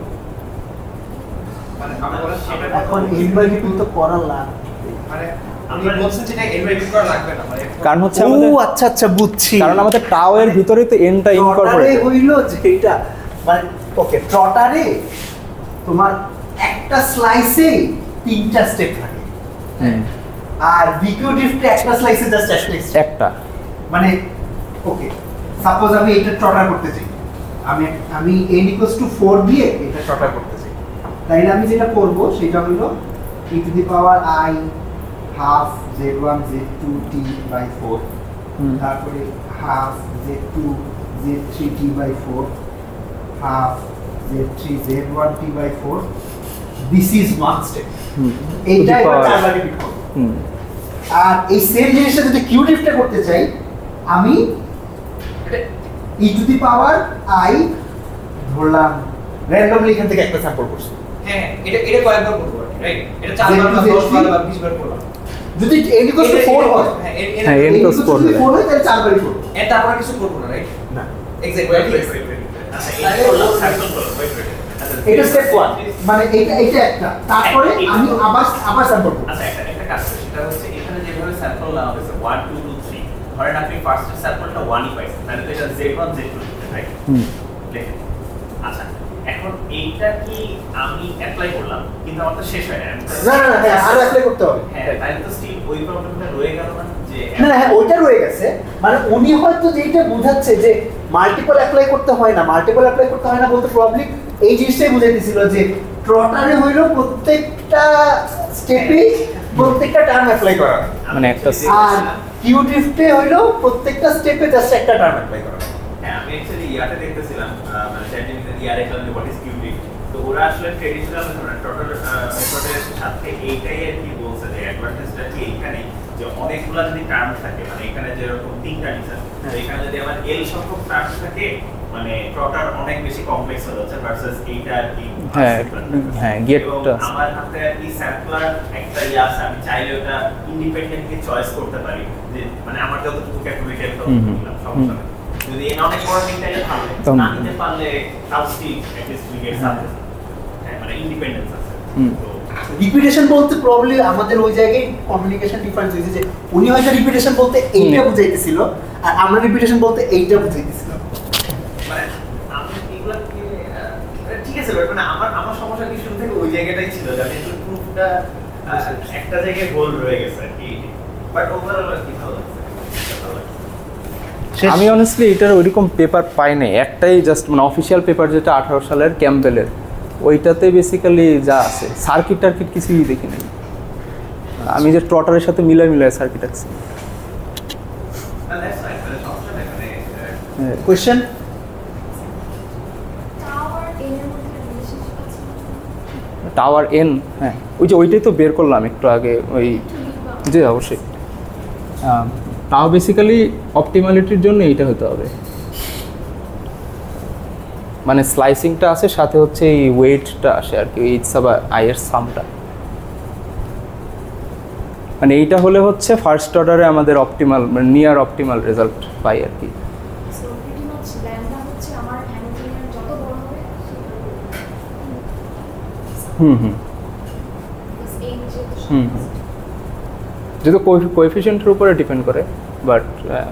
মানে আমরা সেটা এখন ইনভার্ট কিন্তু করা লাগবে মানে আপনি বলছেন যেটা এনভাইট করা লাগবে না মানে কারণ হচ্ছে ও আমাদের আচ্ছা বুঝছি কারণ আমাদের টাও এর ভিতরেই তো এনটা ট্রটারে ইনকর্পোরেট হইল যে এটা মানে ওকে ট্রটারে তোমার একটা স্লাইসে 3টা স্টেপ থাকে আর ভিকিউ ড্রিফটে একটা স্লাইসে জাস্ট একটা step। একটা মানে ওকে সাপোজ আমি এটা ট্রটার করতে চাই আমি n equals to 4 দিয়ে এটা ট্রটার করতে চাই তাইলে আমি যেটা করব সেটা হলো e to the power I half z1 z2 t by 4 তারপরে half z2 z3 t by 4 half z3 z1 t by 4 this is one step এইটা এবার চারবার রিপিট করব আর এই সেম জিনিসটা যদি কিউ ড্রিফটে করতে চাই আমি ই টু দি পাওয়ার আই ধরলাম র্যান্ডমলি এখান থেকে একটা স্যাম্পল করছি হ্যাঁ এটা কয়েকবার করব রাইট এটা 4 বার বা 10 বার বা 20 বার করব যদি n equals to 4 হয় হ্যাঁ, n equals to 4 যদি 4 হয় তাহলে চারবারই করব এর তারপর কিছু করব না রাইট না এক্স্যাক্টলি এটা স্টেপ 1 মানে এটা একটা তারপরে আমি আবার স্যাম্পল করব আচ্ছা একটা কাজ আছে সেটা হচ্ছে এখানে যেভাবে স্যাম্পল নেওয়া হয়েছে 1 2 2 3 ধরেন আপনি ফার্স্ট স্যাম্পলটা 1 ই পাইছেন তাহলে তো এটা z1 z2 রাইট দেখেন আচ্ছা এখন এইটা কি আমি অ্যাপ্লাই করলাম কিন্তু আমার তো শেষ হয় না না হ্যাঁ আর অ্যাপ্লাই করতে হবে হ্যাঁ তাহলে তো স্টিল ওই প্রবলেমটা রয়ে গেল না যে না হ্যাঁ ওইটা রয়ে গেছে মানে উনি হয়তো যেটা বোঝাচ্ছে যে মাল্টিপল অ্যাপ্লাই করতে হয় না বলতে প্রবলেম এই জিনিসটাই বুঝাইতেছিল যে ট্রটারে হইল প্রত্যেকটা স্টেপে প্রত্যেকটা টার্ম অ্যাপ্লাই করা মানে একটা আর কিউ ড্রিফটে হইল প্রত্যেকটা স্টেপে জাস্ট একটা টার্ম অ্যাপ্লাই করা হ্যাঁ আমি অ্যাকচুয়ালি ইয়াতে দেখতেছিলাম মানে চ্যাটজিপিটিতে ইয়ার দেখলাম যে হোয়াট ইজ কিউবিক তো ওরা আসলে ট্রেডিশনাল মেথড টোটাল মেথডের সাথে এইটাই আর কি বলছে যে অ্যাডভান্টেজটা কি এইখানে যে যে অনেকগুলো যদি টার্ম থাকে মানে এখানে যেরকম তিনটা নিচে এখানে যদি আমার এল সংখ্যক টার্ম থাকে মানে ট্রটার অনেক বেশি কমপ্লেক্স হয়ে যাচ্ছে ভার্সাস এইটা আর কি হ্যাঁ গেটটা আমার হাতে আর কি স্যাম্পলার একটা আছে আমি চাইলে ওটা ইন্ডিপেন্ডেন্টলি চয়েস করতে পারি যে মানে আমার যতটুকু ক্যাপাবিলিটি আছে ততটুকু সমস্যা নেই যদি এই অনেক বড় নিতে ভালো না নিতে পারলে তাও still at least we get something মানে ইন্ডিপেন্ডেন্স আছে তো রিপিটেশন বলতে প্রবলি আমাদের ওই জায়গায় কমিউনিকেশন ডিফারেন্স হয়েছে যে উনি হয়তো রিপিটেশন বলতে এইটা বুঝাইতেছিল আর আমরা রিপিটেশন বলতে এইটা বুঝাইতেছিল মানে আমি এগুলা ঠিক আছে বাট মানে আমার সমস্যা কি শুরু থেকে ওই জায়গাটাই ছিল যে আমি একটু প্রুফটা একটা জায়গায় গোল রয়ে গেছে আর কি বাট ওভারঅল আর কি ভালো লাগছে আমি অনেস্টলি এটার ওইরকম পেপার পাই নাই একটাই জাস্ট মানে অফিসিয়াল পেপার যেটা 18 সালের ক্যাম্পবেলের ওইটাতে বেসিক্যালি যা আছে সার্কিট টার্কিট কিছুই দেখি নাই আমি যে ট্রটারের সাথে মিলাই সার্কিট আঁকছি কোশ্চেন টাওয়ার এন হ্যাঁ ওই যে ওইটাই তো বের করলাম একটু আগে ওই জি অবশ্যই তাও বেসিক্যালি অপটিমালিটির জন্য এইটা হতে হবে মানে স্লাইসিংটা আসে সাথে হচ্ছে এই ওয়েটটা আসে আর কি এইটস বা আইয়ের সামটা মানে এইটা হলে হচ্ছে ফার্স্ট অর্ডারে আমাদের অপটিমাল মানে নিয়ার অপটিমাল রেজাল্ট পাই আর কি যেহেতু কোএফিশিয়েন্টের উপরে ডিপেন্ড করে বাট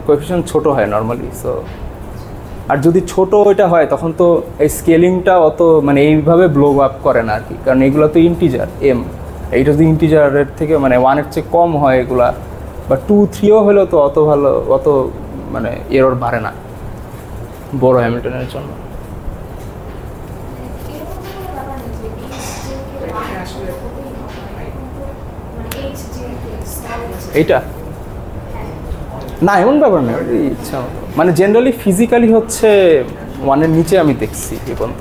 কোএফিশিয়েন্ট ছোট হয় নর্মালি সো আর যদি ছোট ওইটা হয় তখন তো এই স্কেলিংটা অত মানে এইভাবে ব্লো আপ করে না আর কি কারণ এগুলো তো ইন্টিজার এম এইটা যদি ইন্টিজারের থেকে মানে 1-এর চেয়ে কম হয় এগুলা বা 2-3ও হলেও তো অত ভালো অত মানে এরর বাড়ে না বড় হ্যামিল্টনের জন্য এইটা না এমন ব্যাপার না ইচ্ছা মানে জেনারেলি ফিজিক্যালি হচ্ছে 1-এর নিচে আমি দেখছি এই পর্যন্ত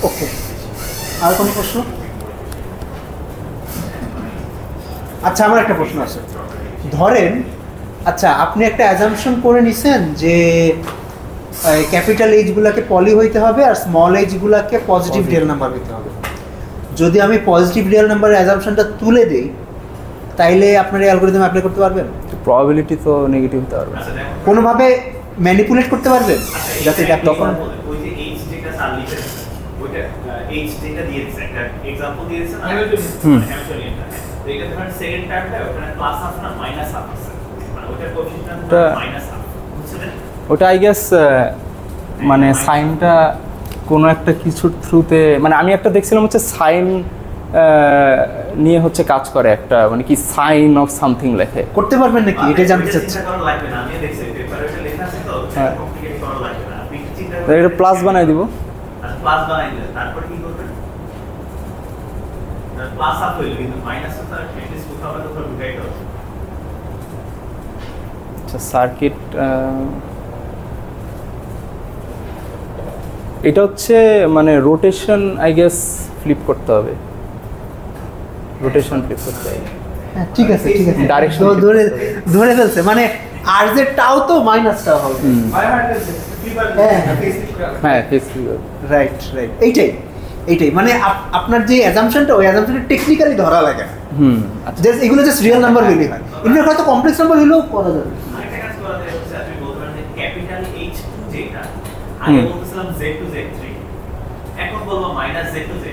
ওকে আর কোনো প্রশ্ন আচ্ছা আমার একটা প্রশ্ন আছে ধরেন আচ্ছা আপনি একটা অ্যাজাম্পশন করে নিছেন যে ক্যাপিটাল এইচগুলোকে পলি হইতে হবে আর স্মল এইচগুলোকে পজিটিভ রিয়েল নাম্বার হইতে হবে যদি আমি পজিটিভ রিয়েল নাম্বারের অ্যাজাম্পশনটা তুলে দেই তাইলে আপনার এই অ্যালগরিদম অ্যাপ্লাই করতে পারবেন প্রবাবিলিটি তো নেগেটিভ হতে পারবে কোনোভাবে ম্যানিপুলেট করতে পারবেন যাতে এটা তখন ওই যে এইচ যেটা সার্ভিস ওইটা এইচ যেটা দিয়েছে একটা एग्जांपल দিয়েছে না হ্যামিল্টনিয়ানটা তো এটা ধরেন সেকেন্ড টার্মটা ওখানে প্লাস আছে না মাইনাস আছে মানে ওটার কোএফিশিয়েন্ট মাইনাস আছে বুঝছেন ওটা আই গেস মানে সাইনটা কোনো একটা কিছুর থ্রুতে মানে আমি একটা দেখছিলাম হচ্ছে সাইন নিয়ে হচ্ছে কাজ করে একটা মানে কি সাইন অফ সামথিং লেখে করতে পারবেন নাকি এটা জানতে চাচ্ছি কারণ লাগবে না আমি দেখছি পেপারে এটা লেখা আছে তো কমপ্লিকেট করা লাগবে না আপনি চিন্তা করে এটা প্লাস বানাই দিব প্লাস বানাই দিলে তারপর কি করবেন প্লাস আপ হইল কিন্তু মাইনাস তো তার ফিটনেস কোথাও না কোথাও ঢুকাই দাও আচ্ছা সার্কিট এটা হচ্ছে মানে রোটেশন আই গেস ফ্লিপ করতে হবে রোটেশন ফ্লিপ করতে হবে হ্যাঁ ঠিক আছে ডাইরেকশন ধরে ফেলছে মানে আর যে টাও তো মাইনাস টাও হবে হ্যাঁ রাইট এইটাই মানে আপনার যে অ্যাজাম্পশনটা ওই অ্যাজাম্পশনটা টেকনিক্যালি ধরা লাগে না আচ্ছা জাস্ট এগুলো জাস্ট রিয়েল নাম্বার হইলে হয় এমনি হয়তো কমপ্লেক্স নাম্বার হইলেও করা যাবে আরেকটা কাজ করা যায় হচ্ছে আপনি বলতে পারেন যে ক্যাপিটাল H2 যেটা আগে বলতেছিলাম Z to Z3 এখন বলবো মাইনাস Z to Z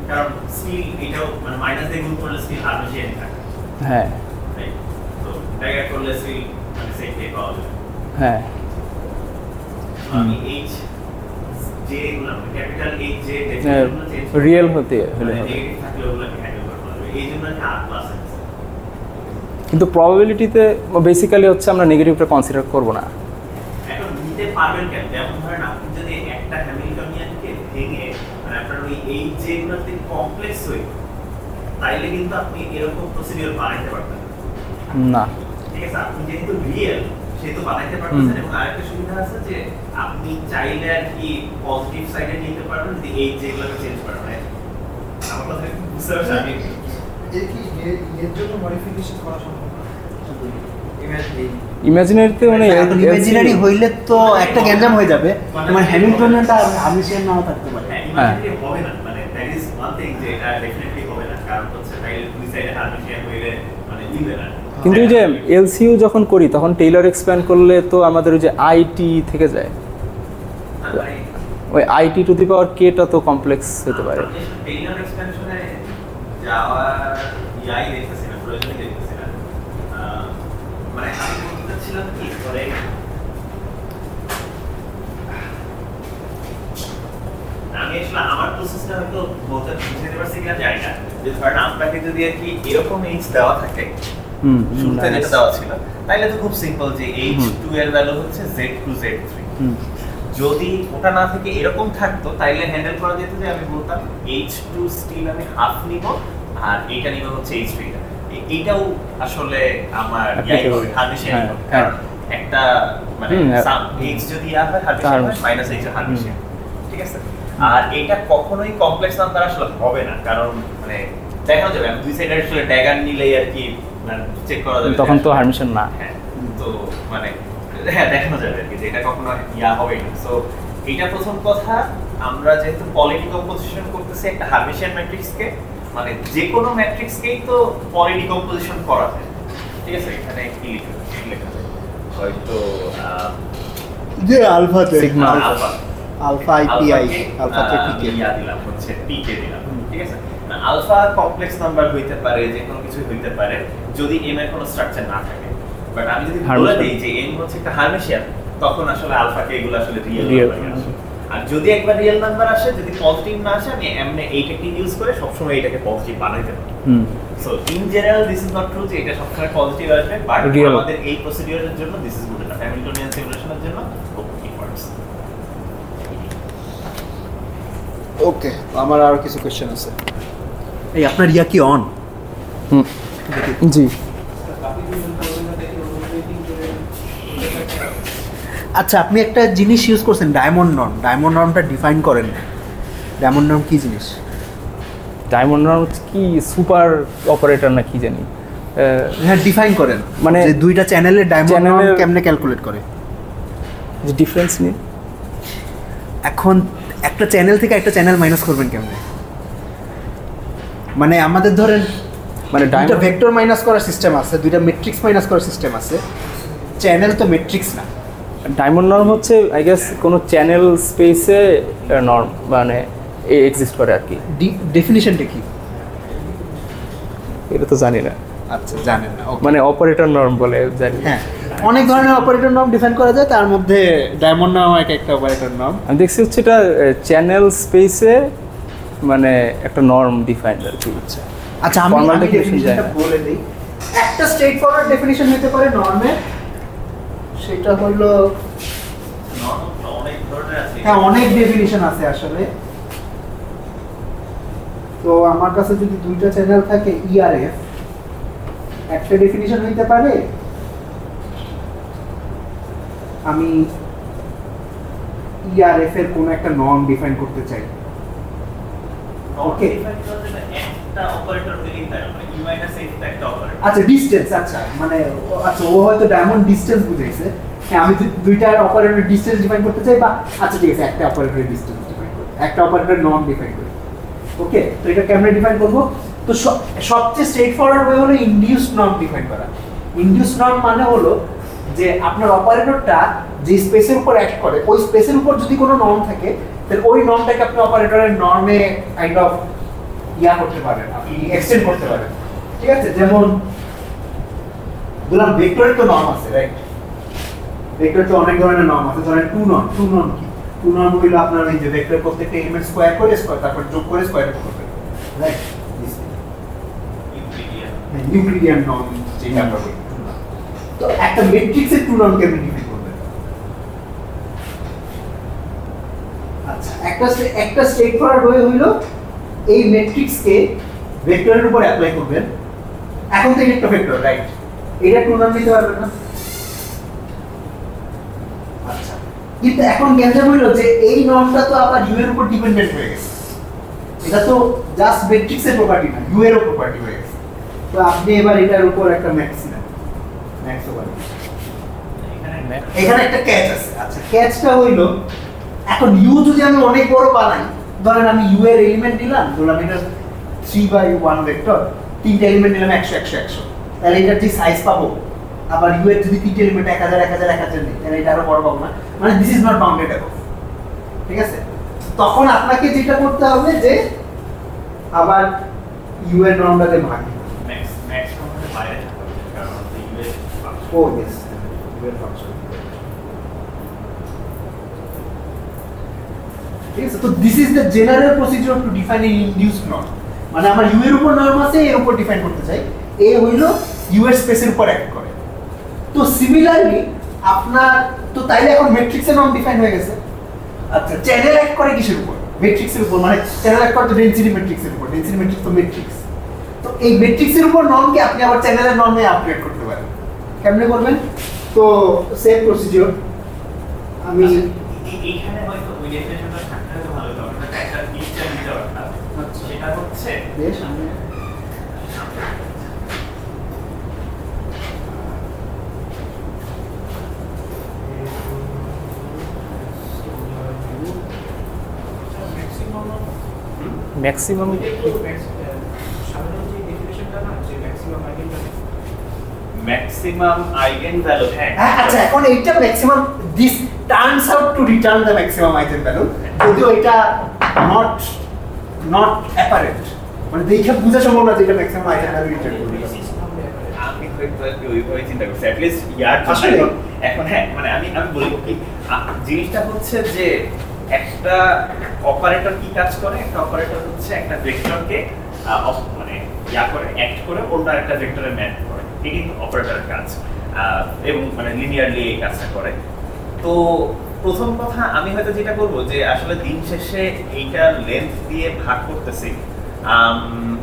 কারণ স্টিল এটাও মানে মাইনাস দিয়ে গুণ করলে স্টিল হার্মিশিয়ান থাকে হ্যাঁ তো ড্যাগার করলে স্টিল মানে সেম টাইপ পাওয়া যাবে হ্যাঁ আমি H J গুলো ক্যাপিটাল H J রিয়েল হতে হলে নেগেটিভ থাকলে ওগুলোকে হ্যান্ডেল করতে হবে এই জন্য আর প্লাস আছে কিন্তু প্রবাবিলিটিতে বেসিক্যালি হচ্ছে আমরা নেগেটিভটা কনসিডার করব না এখন নিতে পারবেন কেন যেমন ধরেন আপনি যদি একটা হ্যামিল্টনিয়ানকে ভেঙে মানে আপনার ওই এই যেগুলোতে কমপ্লেক্স হই তাইলে কিন্তু আপনি এরকম প্রসিডিউর বানাইতে পারবেন না ঠিক আছে আপনি যেহেতু রিয়েল সেহেতু বানাইতে পারবেন এবং আরেকটা সুবিধা আছে যে আপনি চাইলে আর কি পজিটিভ সাইডে নিতে পারবেন যদি এই যেগুলোকে চেঞ্জ করা হয় আমার কথা বুঝতে পারছেন এর কি এর জন্য মডিফিকেশন করা সম্ভব না? ইমাজিনারিতে মানে ইমাজিনারি হইলে তো একটা গ্যাঞ্জাম হয়ে যাবে, মানে হ্যামিল্টনিয়ানটা আর হার্মিশিয়ান নাও থাকতে পারে। ইমাজিনারি হবে না, মানে দ্যাট ইজ ওয়ান থিং যে এটা ডেফিনেটলি হবে না, কারণ হচ্ছে তাইলে দুই সাইডে হারমোনিয়াম হইলে মানে মিলবে না। কিন্তু ওই যে এলসিইউ যখন করি তখন টেইলর এক্সপ্যান্ড করলে তো আমাদের ওই যে আইটি থেকে যায়, ওই আইটি টু দি পাওয়ার কেটা তো কমপ্লেক্স হতে পারে। টেইলর এক্সপেনশনে যাওয়ার ইয়াই দেখতেছি না, প্রয়োজনই দেখতেছি না। মানে আমি বলতে চাচ্ছিলাম কি করে আমি আসলে আমার প্রসেসটা হয়তো বলতে বুঝতে পারছি কিনা জানি না, যে ধরেন আপনাকে যদি আর কি এরকম এইচ দেওয়া থাকে শুরুতে যেটা দেওয়া ছিল, তাইলে তো খুব সিম্পল যে H2 এর ভ্যালু হচ্ছে Z2 Z3। যদি ওটা না থেকে এরকম থাকতো তাইলে হ্যান্ডেল করা যেত যে আমি বলতাম H2 স্টিল আমি হাফ নিব আর এটা নিব হচ্ছে H3 টা। এইটাও আসলে আমার হারমিশিয়ান কারণ একটা মানে সাম H যদি আর হয় হারমিশিয়ান মাইনাস H হারমিশিয়ান, ঠিক আছে? আর এটা কখনোই কমপ্লেক্স নাম্বার আসলে হবে না, কারণ মানে দেখানো যাবে আমি দুই সাইডের আসলে ড্যাগার নিলেই আর কি মানে চেক করা যাবে তখন তো হারমিশন না। হ্যাঁ, তো মানে হ্যাঁ দেখানো যাবে আর কি যে এটা কখনো ইয়া হবে না। সো এটা প্রথম কথা, আমরা যেহেতু পলিটি কম্পোজিশন করতেছি একটা হারমিশিয়ান ম্যাট্রিক্সকে, মানে যে কোনো ম্যাট্রিক্সকেই তো পলিটি কম্পোজিশন করা যায়, ঠিক আছে? এখানে কি লেখা যায় হয়তো যে আলফাতে সিগমা আলফা আলফা আইপিআই আলফাতে পিকে ইয়া দিলাম হচ্ছে পিকে দিলাম, ঠিক আছে? আলফা কমপ্লেক্স নাম্বার হইতে পারে, যে কোনো কিছু হইতে পারে যদি এম এর কোনো স্ট্রাকচার না থাকে। বাট আমি যদি বলে দেই যে এম হচ্ছে একটা হারমিশিয়ান, তখন আসলে আলফাকে এগুলো আসলে রিয়েল নাম্বার আসে। আর যদি একবার রিয়েল নাম্বার আসে, যদি পজিটিভ না আসে, আমি এমনে এইটাকে ইউজ করে সবসময় এটাকে পজিটিভ বানাইতে পারি। So in general this is not true যে এটা সবসময় পজিটিভ আসবে, বাট আমাদের এই প্রসিডিউরের জন্য this is good enough. Hamiltonian সিমুলেশনের জন্য ইট ওয়ার্কস। ওকে, আমার আর কিছু কোশ্চেন আছে। এই আপনার ইয়া কি অন? জি। আচ্ছা, আপনি একটা জিনিস ইউজ করছেন ডায়মন্ড নর্ম। ডায়মন্ড নর্মটা ডিফাইন করেন। ডায়মন্ড নর্ম কি জিনিস? ডায়মন্ড নর্ম কি সুপার অপারেটর না কি জানি, হ্যাঁ ডিফাইন করেন, মানে যে দুইটা চ্যানেলের ডায়মন্ড নর্ম কেমনে ক্যালকুলেট করে, যে ডিফারেন্স নিয়ে। এখন একটা চ্যানেল থেকে একটা চ্যানেল মাইনাস করবেন কেমনে? মানে আমাদের ধরেন মানে দুইটা ভেক্টর মাইনাস করার সিস্টেম আছে, দুইটা ম্যাট্রিক্স মাইনাস করার সিস্টেম আছে, চ্যানেল তো ম্যাট্রিক্স না। ডায়মন্ড নর্ম হচ্ছে আই গেস কোনো চ্যানেল স্পেসে নর্ম মানে এক্সিস্ট করে আর কি। ডেফিনিশনটা কি? এটা তো জানি না। আচ্ছা, জানেন না, মানে অপারেটর নর্ম বলে জানি। হ্যাঁ, অনেক ধরনের অপারেটর নর্ম ডিফাইন করা যায়, তার মধ্যে ডায়মন্ড নর্ম একটা অপারেটর নর্ম। আমি দেখছি হচ্ছে এটা চ্যানেল স্পেসে মানে একটা নর্ম ডিফাইন্ড আর কি হচ্ছে। আচ্ছা, আমি ডেফিনিশনটা বলে দিই। একটা স্ট্রেট ফরওয়ার্ড ডেফিনিশন হতে পারে নর্মের, সেটা হলো অনেক ধরনের আছে। হ্যাঁ, অনেক ডেফিনিশন আছে আসলে। তো আমার কাছে যদি দুইটা চ্যানেল থাকে ইআরএফ, একটা ডেফিনিশন হইতে পারে আমি ইআরএফ এর কোন একটা নর্ম ডিফাইন করতে চাই। ওকে, একটা অপারেটর হইলেই তাই, মানে ইউ মাইনাস একটা অপারেটর। আচ্ছা ডিসটেন্স, আচ্ছা মানে আচ্ছা ও হয়তো ডায়মন্ড ডিসটেন্স বুঝাইছে। হ্যাঁ, আমি দুইটা অপারেটরের ডিসটেন্স ডিফাইন করতে চাই, বা আচ্ছা ঠিক আছে একটা অপারেটরের ডিসটেন্স ডিফাইন করি, একটা অপারেটরের নর্ম ডিফাইন করি। ওকে, তো এটা কেমনে ডিফাইন করবো? তো সবচেয়ে স্ট্রেট ফরওয়ার্ড ওয়ে হলো ইনডিউসড নর্ম ডিফাইন করা। ইনডিউসড নর্ম মানে হলো যে আপনার অপারেটরটা যে স্পেসের উপর অ্যাক্ট করে, ওই স্পেসের উপর যদি কোনো নর্ম থাকে, তাহলে ওই নর্মটাকে আপনি অপারেটরের নর্মে কাইন্ড অফ ইয়া করতে পারেন, আপনি এক্সটেন্ড করতে পারেন। ঠিক আছে, যেমন ধরলাম ভেক্টরের তো নর্ম আছে, রাইট? ভেক্টরের তো অনেক ধরনের নর্ম আছে। ধরেন টু নর্ম। টু নর্ম কি? টু নর্ম হইলো আপনার এই যে ভেক্টর প্রত্যেকটা এলিমেন্ট স্কয়ার করে তারপর যোগ করে স্কয়ার করবেন, রাইট? ইউক্লিডিয়ান নর্ম যেটা আমরা বলি। তো একটা ম্যাট্রিক্সের টু নর্ম কেমনে ডিফাইন করবেন? আচ্ছা, একটা স্ট্রেট ফরওয়ার্ড ওয়ে হইলো এই ম্যাট্রিক্সকে ভেক্টরের উপর অ্যাপ্লাই করবেন। এখন থেকে একটা ভেক্টর, রাইট? এটা টু নর্ম দিতে পারবেন না। আচ্ছা, কিন্তু এখন গ্যাঞ্জাম হইলো যে এই নর্মটা তো আবার ইউ এর উপর ডিপেন্ডেন্ট হয়ে গেছে। এটা তো জাস্ট ম্যাট্রিক্সের প্রপার্টি না, ইউ এরও প্রপার্টি হয়ে গেছে। তো আপনি এবার এটার উপর একটা ম্যাক্স নেন, ম্যাক্স ওভার এখানে একটা ক্যাচ আছে। আচ্ছা ক্যাচটা হইলো এখন ইউ যদি আমি অনেক বড় বানাই, ধরেন আমি ইউ এর এলিমেন্ট দিলাম, ধরলাম এটা 3/1 ভেক্টর, তিনটা এলিমেন্ট দিলাম 100 100 100, তাহলে এটার যে সাইজ পাবো, আবার ইউ এর যদি তিনটা এলিমেন্ট 1000 1000 1000 নেই, তাহলে এটা আরো বড় পাবো না, মানে this is not bounded above. ঠিক আছে, তখন আপনাকে যেটা করতে হবে যে আবার ইউ এর নর্মটাতে ভাগ দিতে হবে। ম্যাক্সিমাম বাইরে থাকতে হবে, কারণ ইউএস ও ইয়েস, ইউ এর ফাংশন। ঠিক আছে, তো this is the general procedure to define N induced norm. মানে আমার ইউ এর উপর নর্ম আছে, এর উপর ডিফাইন করতে চাই, এ হইলো ইউ এর স্পেসের উপর অ্যাক্ট করে। তো সিমিলারলি আপনার তো তাইলে এখন ম্যাট্রিক্সের নর্ম ডিফাইন হয়ে গেছে। আচ্ছা চ্যানেল অ্যাক্ট করে কিসের উপর? ম্যাট্রিক্সের উপর, মানে চ্যানেল অ্যাক্ট করে তো ডেনসিটি ম্যাট্রিক্সের উপর, ডেনসিটি ম্যাট্রিক্স তো ম্যাট্রিক্স। তো এই ম্যাট্রিক্সের উপর নর্মকে আপনি আবার চ্যানেলের নর্মে আপডেট করতে পারেন। কেমনে করবেন? তো সেম প্রসিডিউর আমি এইখানে হয়তো ওই ডেফিনেশনটা থাকতে হয়তো ভালো হতো, আমরা একটা পিকচার দিতে পারতাম। সেটা হচ্ছে বেশ আমি ম্যাক্সিমাম ম্যাক্সিমাম আইগেন ভ্যালু। হ্যাঁ আচ্ছা এখন এইটা maximum this turns out to return the maximum eigen value, যদিও এটা নট অ্যাপারেন্ট, মানে দেখে বোঝা সম্ভব না যে এটা ম্যাক্সিমাম আইগেন ভ্যালু রিটার্ন করবে। আমি হয়তো আর কি ওইভাবে চিন্তা করছি, অ্যাটলিস্ট ইয়ার আসলে এখন হ্যাঁ মানে আমি বলবো কি জিনিসটা হচ্ছে যে একটা অপারেটর কি কাজ করে, একটা অপারেটর হচ্ছে একটা ভেক্টরকে মানে ইয়া করে অ্যাক্ট করে অন্য একটা ভেক্টরে ম্যাপ করে, এটি কিন্তু অপারেটরের কাজ এবং মানে লিনিয়ারলি এই কাজটা করে। তো প্রথম কথা আমি হয়তো যেটা করবো যে আসলে দিন শেষে এইটা লেন্থ দিয়ে ভাগ করতেছি,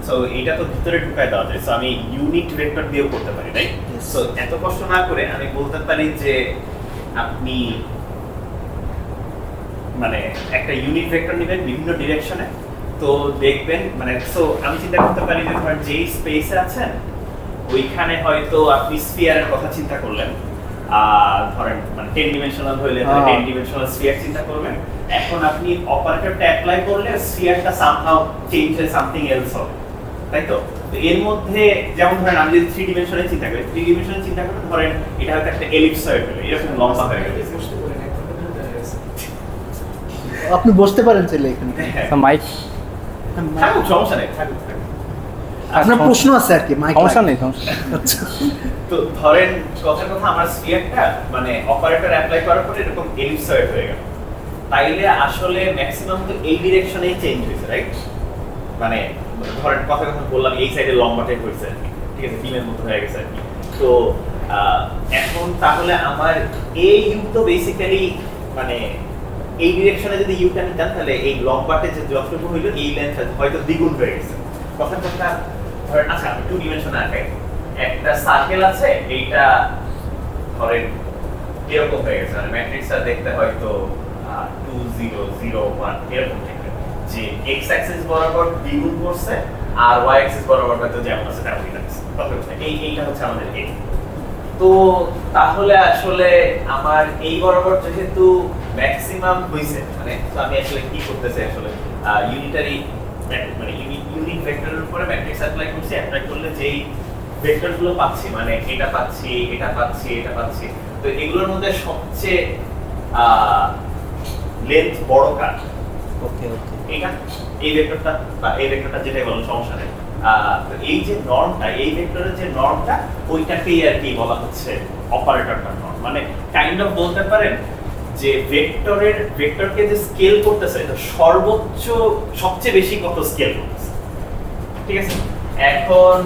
সো এইটা তো ভিতরে ঢুকায় দেওয়া যায়, সো আমি ইউনিট ভেক্টর দিয়েও করতে পারি, রাইট? সো এত কষ্ট না করে আমি বলতে পারি যে আপনি মানে একটা ইউনিট ভেক্টর নেবেন বিভিন্ন ডিরেকশনে, তো দেখবেন মানে সো আমি চিন্তা করতে পারি যে ধরেন যেই স্পেসে আছেন ওইখানে হয়তো আপনি স্ফিয়ারের কথা চিন্তা করলেন, ধরেন মানে 10 ডিমেনশনাল হইলে 10 ডিমেনশনাল স্ফিয়ার চিন্তা করবেন। এখন আপনি অপারেটরটা অ্যাপ্লাই করলে স্ফিয়ারটা সামহাউ চেঞ্জ হয়ে সামথিং এলস হবে, তাই তো? তো এর মধ্যে যেমন ধরেন আমি যদি 3 ডিমেনশনে চিন্তা করি, 3 ডিমেনশনে চিন্তা করলে ধরেন এটা হয়তো একটা এলিপসয়েড হলো, এরকম লম্বা হয়ে গেছে। আপনি বসতে পারেন চাইলে এখানে। মাইক থাকুক, সমস্যা নেই, থাকুক। আপনার প্রশ্ন আছে আর কি? মাইক সমস্যা নেই, সমস্যা নেই। আচ্ছা তো ধরেন কথার কথা আমার স্ফিয়ারটা মানে অপারেটর অ্যাপ্লাই করার পরে এরকম এলিপসয়েড হয়ে গেল, তাইলে আসলে ম্যাক্সিমাম তো এই ডিরেকশনেই চেঞ্জ হয়েছে, রাইট? মানে ধরেন কথার কথা বললাম এই সাইডে লম্বাটাই হয়েছে আর কি, ঠিক আছে, টিমের মতো হয়ে গেছে আর কি। তো এখন তাহলে আমার এই ইউ তো বেসিক্যালি মানে এই ডিরেকশনে যদি ইউটা নিতাম তাহলে এই লম্বাটে যে যতটুকু হইলো এই লেন্থ হয়তো দ্বিগুণ হয়ে গেছে। কথার কথা ধরেন আচ্ছা আমি 2 ডিমেনশনে আঁকাই, একটা সার্কেল আছে, এইটা ধরেন এরকম হয়ে গেছে, মানে ম্যাট্রিক্সটা দেখতে হয়তো 2 0 0 1 এরকম দেখতে, যে এক্স অ্যাক্সিস বরাবর দ্বিগুণ করছে আর ওয়াই অ্যাক্সিস বরাবর হয়তো যেমন আছে তেমনই লাগছে। এইটা হচ্ছে আমাদের এই। তো তাহলে আসলে আমার এই বরাবর যেহেতু ম্যাক্সিমাম হইছে, মানে তো আমি আসলে কি করতেছি আসলে ইউনিটারি মানে ইউনিট ভেক্টরের উপরে ম্যাট্রিক্স অ্যাপ্লাই করছি, অ্যাপ্লাই করলে যেই ভেক্টরগুলো পাচ্ছি মানে এটা পাচ্ছি, এটা পাচ্ছি, এটা পাচ্ছি, তো এগুলোর মধ্যে সবচেয়ে লেন্থ বড় কাট ওকে ওকে এটা এই ভেক্টরটা বা এই ভেক্টরটা যেটাই বলো সমস্যা নেই। তো এই যে নর্মটা, এই ভেক্টরের যে নর্মটা ওইটাকেই আর কি বলা হচ্ছে অপারেটরটা নর্ম, মানে কাইন্ড অফ বলতে পারেন যে ভেক্টরকে যে স্কেল করতেছে এটা সর্বোচ্চ সবচেয়ে বেশি কত স্কেল করতেছে, ঠিক আছে? এখন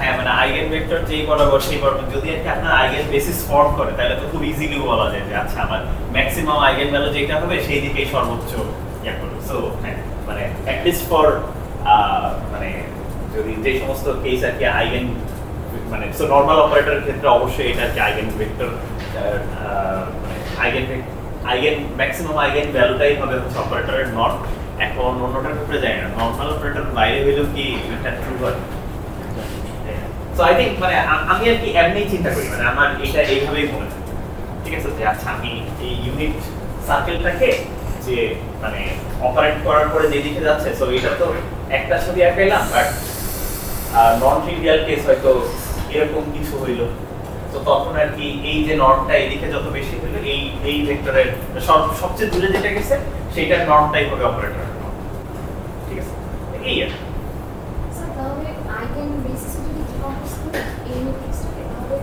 হ্যাঁ মানে আইগেন ভেক্টর যেই বরাবর সেই বরাবর যদি আর কি আপনার আইগেন বেসিস ফর্ম করে তাহলে তো খুব ইজিলি বলা যায় যে আচ্ছা আমার ম্যাক্সিমাম আইগেন ভ্যালু যেটা হবে সেই দিকেই সর্বোচ্চ ইয়া করবে। সো হ্যাঁ মানে অ্যাট লিস্ট ফর মানে যদি যে সমস্ত কেস আর কি আইগেন মানে সো নরমাল অপারেটরের ক্ষেত্রে অবশ্যই এটা কি আইগেন ভেক্টর মানে আইগেন ম্যাক্সিমাম আইগেন ভ্যালুটাই হবে হচ্ছে অপারেটরের নর্ম। এখন অন্যটার ক্ষেত্রে যায় না, নরমাল অপারেটর বাইরে হইলেও কি এটা ট্রু হয়? সো আই থিংক মানে আমি আর কি এমনি চিন্তা করি মানে আমার এটা এইভাবেই মনে হয় ঠিক আছে যে আচ্ছা আমি এই ইউনিট সার্কেলটাকে যে মানে অপারেট করার পরে যেদিকে যাচ্ছে সো এটা তো একটা ছবি আঁকাইলাম বাট নন ট্রিভিয়াল কেস হয়তো এরকম কিছু হইলো তো তখন আর কি এই যে নর্মটা এদিকে যত বেশি হইলো এই ভেক্টরের সবচেয়ে দূরে যেটা গেছে সেইটার নর্মটাই হবে অপারেটর ঠিক আছে এই আর স্যার তাহলে আইগেন বেসিসে যদি ডিকম্পোজ করি এই ম্যাট্রিক্সটাকে তাহলে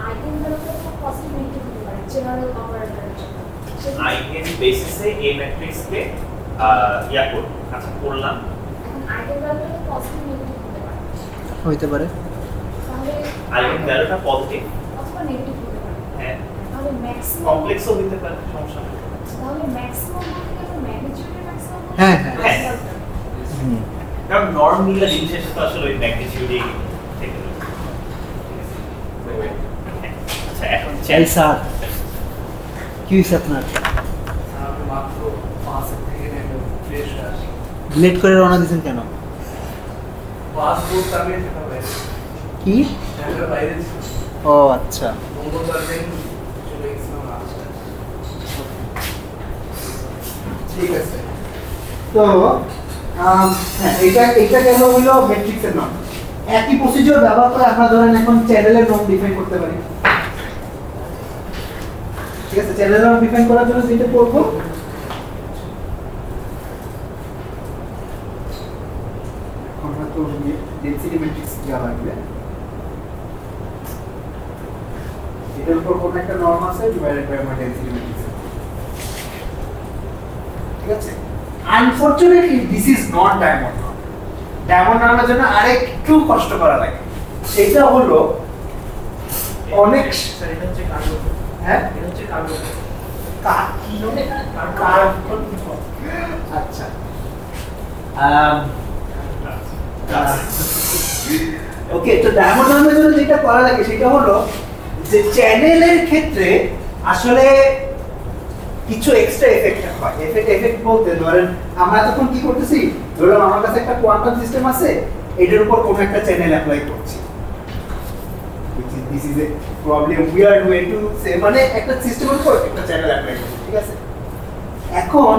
আইগেন ভ্যালুটা তো পজিটিভ নেগেটিভ হতে পারে জেনারেল অপারেটরের জন্য আইগেন বেসিসে এই ম্যাট্রিক্সকে ইয়া করব আচ্ছা করলাম এখন আইগেন ভ্যালুটা তো পজিটিভ নেগেটিভ হতে পারে হইতে পারে তাহলে আইগেন ভ্যালুটা পজিটিভ অথবা নেগেটিভ হতে পারে হ্যাঁ তাহলে ম্যাক্সিমাম কমপ্লেক্সও হতে পারে সমস্যা নেই তাহলে ম্যাক্সিমাম বলতে গেলে ম্যাগনিটিউডের ম্যাক্সিমাম হ্যাঁ, হ্যাঁ। কারণ নর্ম নিলে দিন শেষে তো আসলে ওই ম্যাগনিটিউডই থেকে যাবে। আচ্ছা এখন এই স্যার কি হয়েছে আপনার আমি মাত্র 5 থেকে নেমে ফ্রেশ হয়ে আসি লেট করে রওনা দিয়েছেন কেন পাসপোর্ট আমি সেটা বাইরে কি সেটা বাইরে ও আচ্ছা মঙ্গলবার দিন চলে গেছিলাম আজকে ঠিক আছে তো হ্যাঁ এটা গেল হলো ম্যাট্রিক্সের নাম একই প্রসিডিওর ব্যবহার করে আমরা ধরেন এখন চ্যানেলের নাম ডিফাইন করতে পারি ঠিক আছে চ্যানেলের নাম ডিফাইন করার জন্য যেটা করব আমরা তো ডেনসিটি ম্যাট্রিক্স দেওয়া লাগবে এটার উপর কোন একটা নরম আছে ডিভাইডেড বাই আমার ডেনসিটি ম্যাট্রিক্স ঠিক আছে unfortunately this is not diamond norm diamond নর্মের জন্য আরেকটু কষ্ট করা লাগে সেটা হলো অনেক স্যার এটা হচ্ছে কার্বন হ্যাঁ এটা হচ্ছে কার্বন আচ্ছা ওকে তো ডায়মন্ড নর্মের জন্য যেটা করা লাগে সেটা হলো যে চ্যানেলের ক্ষেত্রে আসলে কিছু এক্সট্রা এফেক্ট হয় এফেক্ট বলতে ধরেন আমরা তখন কি করতেছি ধরলাম আমার কাছে একটা কোয়ান্টাম সিস্টেম আছে এটার উপর কোনো একটা চ্যানেল অ্যাপ্লাই করছি this is a probably a weird way to say মানে একটা সিস্টেমের উপর একটা চ্যানেল অ্যাপ্লাই করছি ঠিক আছে এখন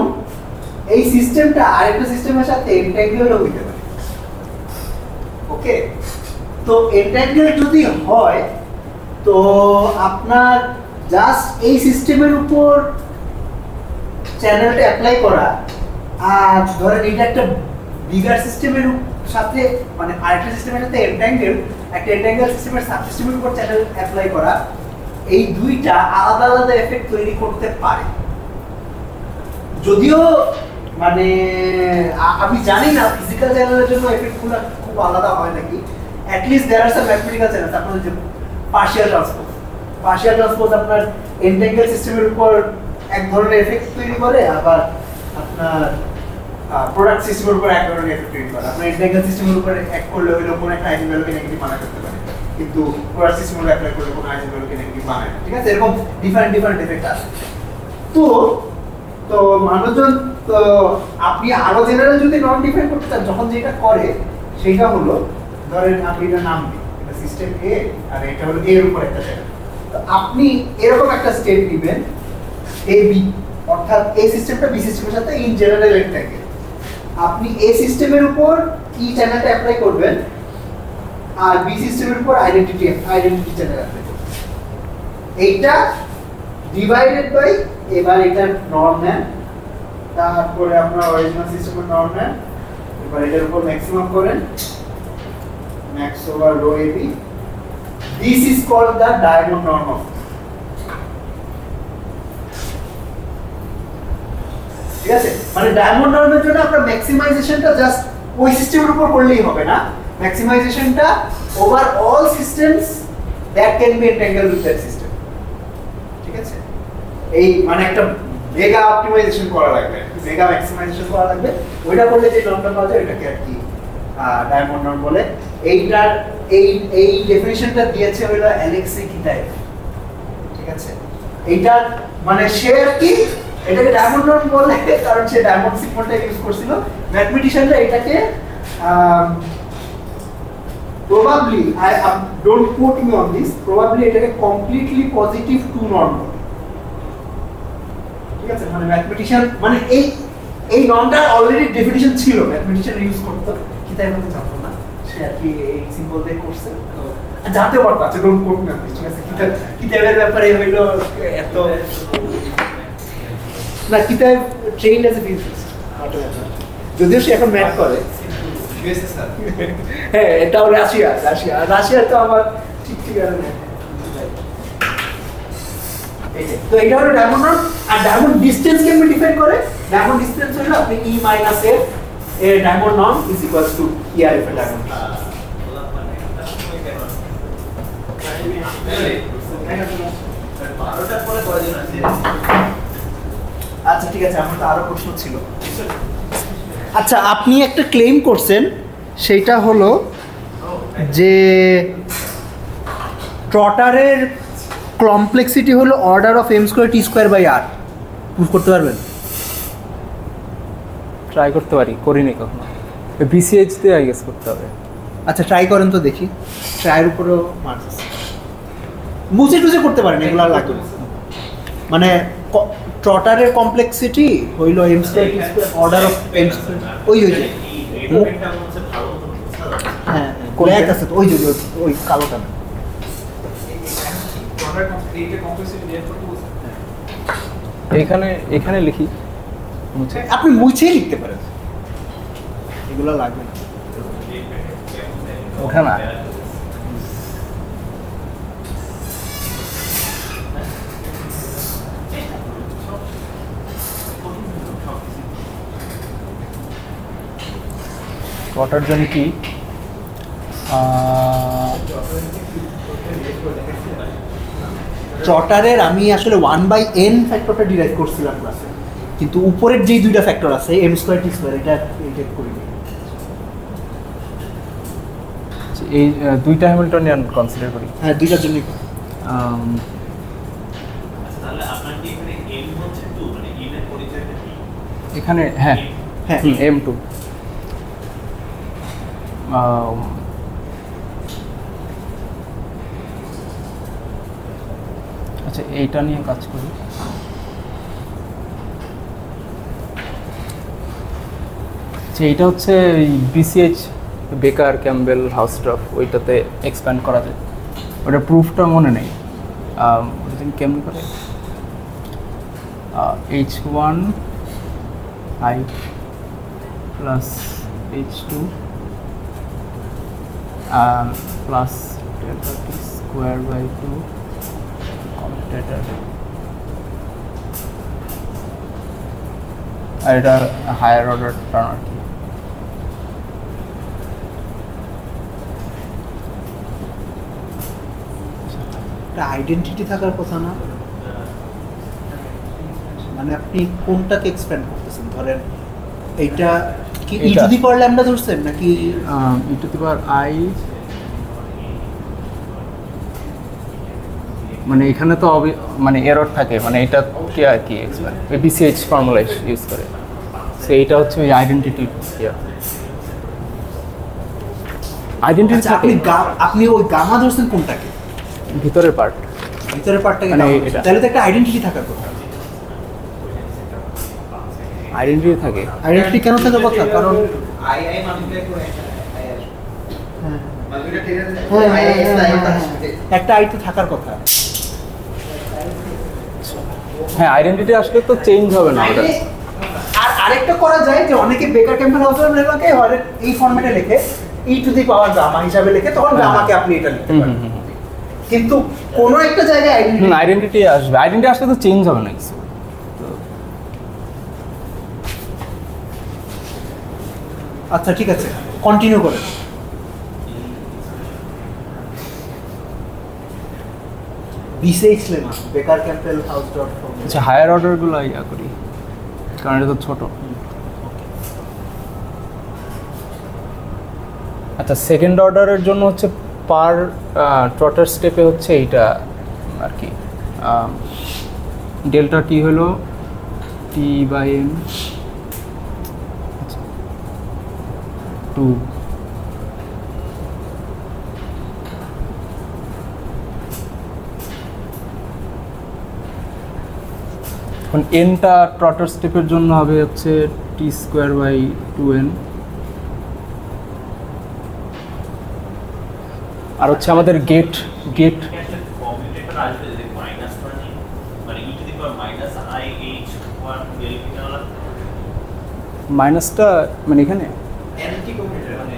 এই সিস্টেমটা আরেকটা সিস্টেমের সাথে এন্টাঙ্গেলও হইতে পারে ওকে তো এন্টাঙ্গেল যদি হয় তো আপনার জাস্ট এই সিস্টেমের উপর চ্যানেলটা অ্যাপ্লাই করা আর ধরেন এটা একটা বিগার সিস্টেমের সাথে মানে আরেকটা সিস্টেমের সাথে এন্টাঙ্গেল একটা এন্টাঙ্গেল সিস্টেমের সাবসিস্টেমের উপর চ্যানেল অ্যাপ্লাই করা এই দুইটা আলাদা আলাদা এফেক্ট তৈরি করতে পারে যদিও মানে আমি জানি না ফিজিক্যাল চ্যানেলের জন্য এফেক্টগুলো খুব আলাদা হয় নাকি at least there are some mathematical channels আপনাদের যে পার্শিয়াল ট্রান্সপোজ আপনার এন্টাঙ্গেল সিস্টেমের উপর এক ধরনের এফেক্ট তৈরি করে আবার আপনার প্রোডাক্ট সিস্টেমের উপর এক ধরনের এফেক্ট তৈরি করে আপনার এন্টাঙ্গেল সিস্টেমের উপর এক করলে হলো কোনো একটা আইজেন ভ্যালুকে নেগেটিভ বানা করতে পারে কিন্তু প্রোডাক্ট সিস্টেমের অ্যাপ্লাই করলে কোনো আইজেন ভ্যালুকে নেগেটিভ বানায় না ঠিক আছে এরকম ডিফারেন্ট এফেক্ট আছে তো তো মানুষজন তো আপনি আরো জেনারেল যদি নন ডিফাইন করতে চান যখন যেটা করে সেটা হলো ধরেন আপনি এটা নাম দিন এটা সিস্টেম এ আর এটা হলো এর উপর একটা চ্যানেল তো আপনি এরকম একটা স্টেট দিবেন এ বি অর্থাৎ এই সিস্টেমটা বি সিস্টেমের সাথে ইন জেনারেল থাকে আপনি এ সিস্টেমের উপর ই চ্যানেলটা অ্যাপ্লাই করবেন আর বি সিস্টেমের উপর আইডেন্টিটি চ্যানেল অ্যাপ্লাই করবেন এইটা ডিভাইডেড বাই এবার এটা নর্ম নেন তারপরে আপনার অরিজিনাল সিস্টেমের নর্ম নেন এবার এটার উপর ম্যাক্সিমাম করেন max over rho AB this is called the diamond norm of ঠিক আছে মানে ডায়মন্ড নর্মের জন্য আপনার ম্যাক্সিমাইজেশনটা জাস্ট ওই সিস্টেমের উপর করলেই হবে না ম্যাক্সিমাইজেশনটা over all systems that can be entangled with that system ঠিক আছে এই মানে একটা মেগা অপটিমাইজেশন করা লাগবে মেগা ম্যাক্সিমাইজেশন করা লাগবে ওইটা করলে যে নর্মটা পাওয়া যায় এটাকে আর কি ডায়মন্ড নর্ম বলে এইটার এই ডেফিনিশনটা দিয়েছে হলো অ্যালেক্সি কিটায়েভ ঠিক আছে এইটা মানে সে আর কি এটাকে ডায়মন্ড নর্ম বলে কারণ সে ডায়মন্ড সিম্বলটা ইউজ করছিল ম্যাথমেটিশিয়ানরা এটাকে probably I don't quote me on this, probably এটাকে কমপ্লিটলি পজিটিভ টু নর্ম, ঠিক আছে? মানে ম্যাথমেটিশিয়ান মানে এই নর্মটা অলরেডি ডেফিনিশন ছিল, ম্যাথমেটিশিয়ান ইউজ করতো, কিতাবের মধ্যে জানতো না, সে আর কি এই সিম্বল দিয়ে করছে, জানতে পারতো। আচ্ছা don't quote me on this, ঠিক আছে? কিতাবের ব্যাপারে হইলো এত না, কিতাব ট্রেইন অ্যাজ এ ফিজিক্স, যদিও সে এখন ম্যাথ করে। হ্যাঁ, এটাও রাশিয়া তো আমার ঠিক ঠিকানা নেই। তো এটা হলো ডায়মন্ড নর্ম। আর ডায়মন্ড ডিসটেন্স কেমনে ডিফাইন করে? ডায়মন্ড ডিসটেন্স হলো আপনি E minus F a diamond norm is equals to ERF এর ডায়মন্ড। আচ্ছা ঠিক আছে, আমার তো আরো প্রশ্ন ছিল। আচ্ছা, আপনি একটা ক্লেম করছেন, সেইটা হলো যে ট্রটারের কমপ্লেক্সিটি হলো order of m square t square by r। Proof করতে পারবেন? ট্রাই করতে পারি, করিনি কখনো। বিসিএইচ দিয়ে আই গেস করতে হবে। আচ্ছা ট্রাই করেন তো দেখি। ট্রাইয়ের উপরেও মার্কস আছে, মুছে টুছে করতে পারেন, এগুলো আর লাগবে না। মানে ট্রটারের কমপ্লেক্সিটি হইল m square t square order of m square, ওই যে হ্যাঁ ব্ল্যাক আছে তো, ওই যে ওই কালোটা না, এখানে লিখি, আপনি মুছেই লিখতে পারেন, এগুলো লাগবে না। ওঠে না। ওয়াটার জন্য কি ট্রটারের আমি আসলে 1/n ফ্যাক্টরটা ডিরাইভ করছিলাম ক্লাসে, কিন্তু উপরের যেই দুইটা ফ্যাক্টর আছে m স্কয়ার t স্কয়ার, এটা করিনি। এই দুইটা হ্যামিল্টনিয়ান কনসিডার করি। হ্যাঁ, দুইটার জন্যই। তাহলে আপনার কি এখানে m হচ্ছে 2, মানে m এর পরিচয়টা কি? এখানে হ্যাঁ হ্যাঁ m2। আচ্ছা এইটা নিয়ে কাজ করি। আচ্ছা এইটা হচ্ছে বিসিএইচ, বেকার ক্যাম্বেল হাউসট্রফ, ওইটাতে এক্সপ্যান্ড করা যায়। ওটা প্রুফটা মনে নেই, ওটা তুমি কেমন করে H1 I plus H2 plus delta T square by 2 commutator, আর এটা হায়ার অর্ডার টার্ম আর কি। একটা আইডেন্টিটি থাকার কথা না, মানে আপনি কোনটাকে এক্সপ্যান্ড করতেছেন? ধরেন এইটা কি ই টু দি পাওয়ার ল্যামডা ধরছেন নাকি ই টু দি পাওয়ার আই, মানে এখানে তো মানে এরর থাকে, মানে এটা কি আর কি এক্সপ্যান্ড বিসিএইচ ফর্মুলা ইউজ করে। সো এইটা হচ্ছে ওই আইডেন্টিটি, আইডেন্টিটি থাকে। আপনি ওই গামা ধরছেন কোনটাকে? ভিতরের পার্ট, ভিতরের পার্টটাকে মানে গামা এটা। তাহলে তো একটা আইডেন্টিটি থাকার কথা। আইডেন্টিটি থাকে। আইডেন্টিটি কেন থাকার কথা? কারণ আই মাল্টিপ্লাই করে আই আসবে, হ্যাঁ মাল্টিপ্লাই ঠিক আছে, একটা আই তো থাকার কথা। হ্যাঁ আইডেন্টিটি আসলে তো চেঞ্জ হবে না ওটা। আর আরেকটা করা যায় যে অনেকে বেকার ক্যাম্পেল হাউসের লেখাকে হয় এই ফরম্যাটে লিখে ই টু দি পাওয়ার গামা হিসাবে লিখে, তখন গামাকে আপনি এটা লিখতে পারেন। কিন্তু কোনো একটা জায়গায় আইডেন্টিটি আসবে, আইডেন্টিটি আসলে তো চেঞ্জ হবে না কিছু। আচ্ছা ঠিক আছে, কন্টিনিউ করেন। বিসিএইচ লেমা বেকার ক্যাম্পেল হাউস ডট কম। আচ্ছা হায়ার অর্ডারগুলো ইয়া করি, কারণ এটা তো ছোট। আচ্ছা সেকেন্ড অর্ডারের জন্য হচ্ছে পার ট্রটার স্টেপে হচ্ছে এইটা আর কি, ডেল্টা টি হলো টি বাই এম 2 এখন এনটা ট্রটার স্টেপের জন্য হবে হচ্ছে t²/2n, আর হচ্ছে আমাদের গেট কম্পিউটার আসবে যদি মাইনাস মানে e two the power minus i(h1) মাইনাসটা মানে এখানে এনটি কম্পিউটার মানে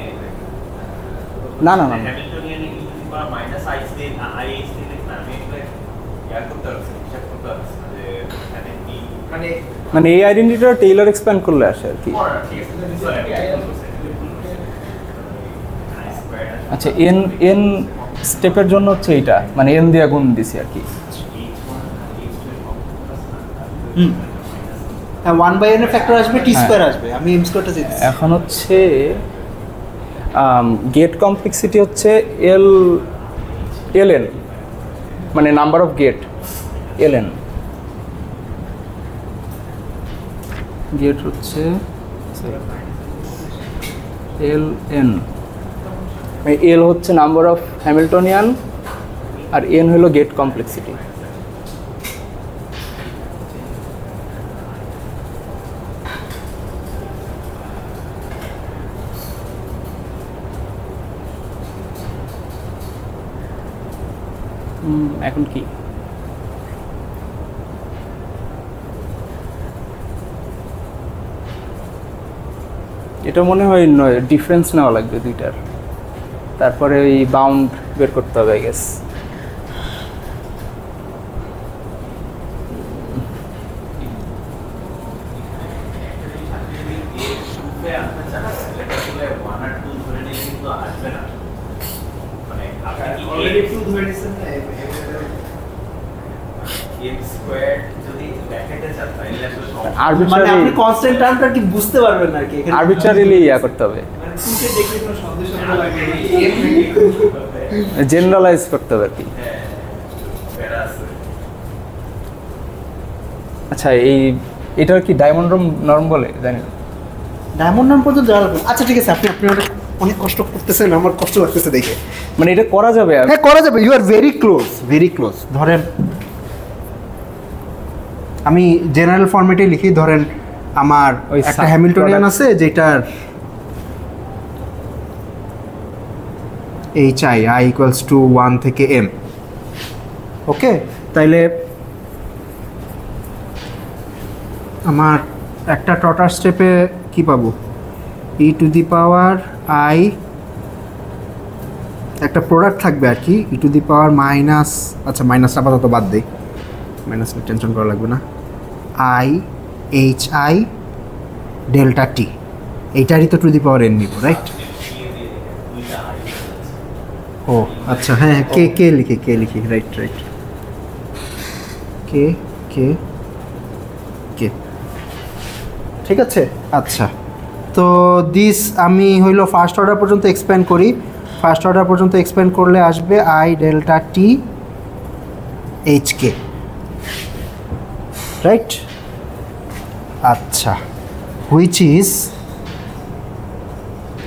না না না Hamiltonian e two the power minus i দিয়ে i(h) দিয়ে লিখনা আমি এটা ইয়ার করতে পারছি, হিসাব করতে পারছি যে এখানে কি মানে মানে এই আইডেন্টিটিটা টেইলর এক্সপ্যান্ড করলে আসে আর কি। ঠিক আছে আচ্ছা এন স্টেপের জন্য হচ্ছে এইটা মানে এন দিয়ে গুণ দিছি আর কি। হ্যাঁ 1/n এর ফ্যাক্টর আসবে t² আসবে, আমি m² টা দিচ্ছি। এখন হচ্ছে গেট কমপ্লেক্সিটি হচ্ছে ln মানে number of gate ln, gate হচ্ছে ln, এল হচ্ছে নাম্বার অফ হ্যামিল্টনিয়ান আর এন হলো গেট কমপ্লেক্সিটি। এখন কি এটা মনে হয় ডিফারেন্স নেওয়া লাগবে দুইটার, তারপরে এই বাউন্ড বের করতে হবে আই গেস। অলরেডি 2 ধরে নিছেন না মানে আপনি কনস্ট্যান্ট টার্মটা কি বুঝতে পারবেন না কি এখানে আরবিট্রারিলি ইয়া করতে হবে, মানে টুকে দেখলে কোনো সন্দেহ লাগে জেনারেলাইজ করতে হবে আর কি। আচ্ছা এটার কি ডায়মন্ড নরম বলে জানি না। ডায়মন্ড নাম পর্যন্ত যাওয়ার পর আচ্ছা ঠিক আছে, আপনি অনেক কষ্ট করতেছেন, আমার কষ্ট লাগতেছে দেখে। মানে এটা করা যাবে আর হ্যাঁ করা যাবে, ইউ আর ভেরি ক্লোজ। ধরেন আমি জেনারেল ফরম্যাটে লিখি, ধরেন আমার ওই একটা হ্যামিল্টনিয়ান আছে যেটার hi i equals to 1 থেকে m, ওকে? তাইলে আমার একটা টটার স্টেপে কি পাবো, e two the power i একটা প্রোডাক্ট থাকবে আর কি, e two the power minus, আচ্ছা মাইনাসটা আপাতত বাদ দেই, মাইনাস টেনশন করা লাগবে না, i hi ডেল্টা টি, এইটারই তো টু দি পাওয়ার n নিব, রাইট? ও আচ্ছা হ্যাঁ কে লিখি রাইট কে ঠিক আছে। আচ্ছা তো দিস আমি হইলো ফার্স্ট অর্ডার পর্যন্ত এক্সপ্যান্ড করি, ফার্স্ট অর্ডার পর্যন্ত এক্সপ্যান্ড করলে আসবে i delta T H K, right? আচ্ছা হুইচ ইজ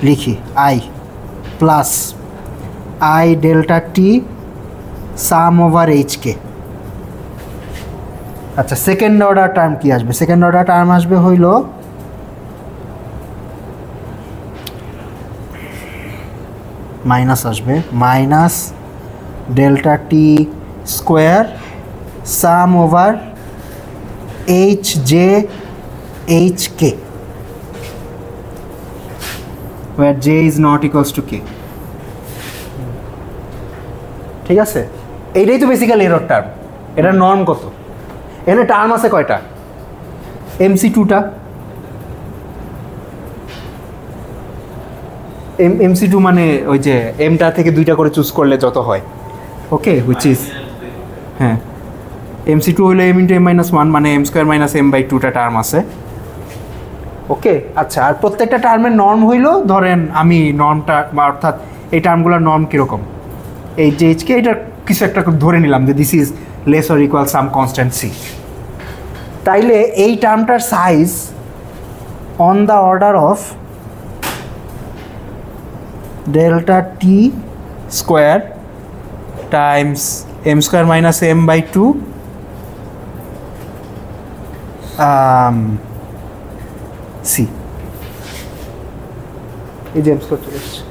লিখি i plus i delta T some over H K. আচ্ছা সেকেন্ড অর্ডার টার্ম কি আসবে, সেকেন্ড অর্ডার টার্ম আসবে হইল মাইনাস আসবে, minus delta T square some over H J H K, where j is not equals to k, ঠিক আছে? এইটাই তো বেসিক্যালি এরর টার্ম। এটার নর্ম কত? এখানে টার্ম আছে কয়টা? MC2টা, MC2 মানে ওই যে এমটা থেকে দুইটা করে চুজ করলে যত হয়, ওকে? হুইচ ইজ হ্যাঁ MC2 হলো m ইন্টু m মাইনাস 1 মানে m স্কোয়ার মাইনাস m/2টা টার্ম আছে, ওকে? আচ্ছা আর প্রত্যেকটা টার্মের নর্ম হইল, ধরেন আমি নর্মটা অর্থাৎ এই টার্মগুলোর নর্ম কীরকম, এই যে এইচকে এটা কিছু একটা ধরে নিলাম যে this is less or equal some constant C, তাইলে এই টার্মটার size on the order of delta T square times m square minus m/2 C এই জেমস কোড চলে এসছে।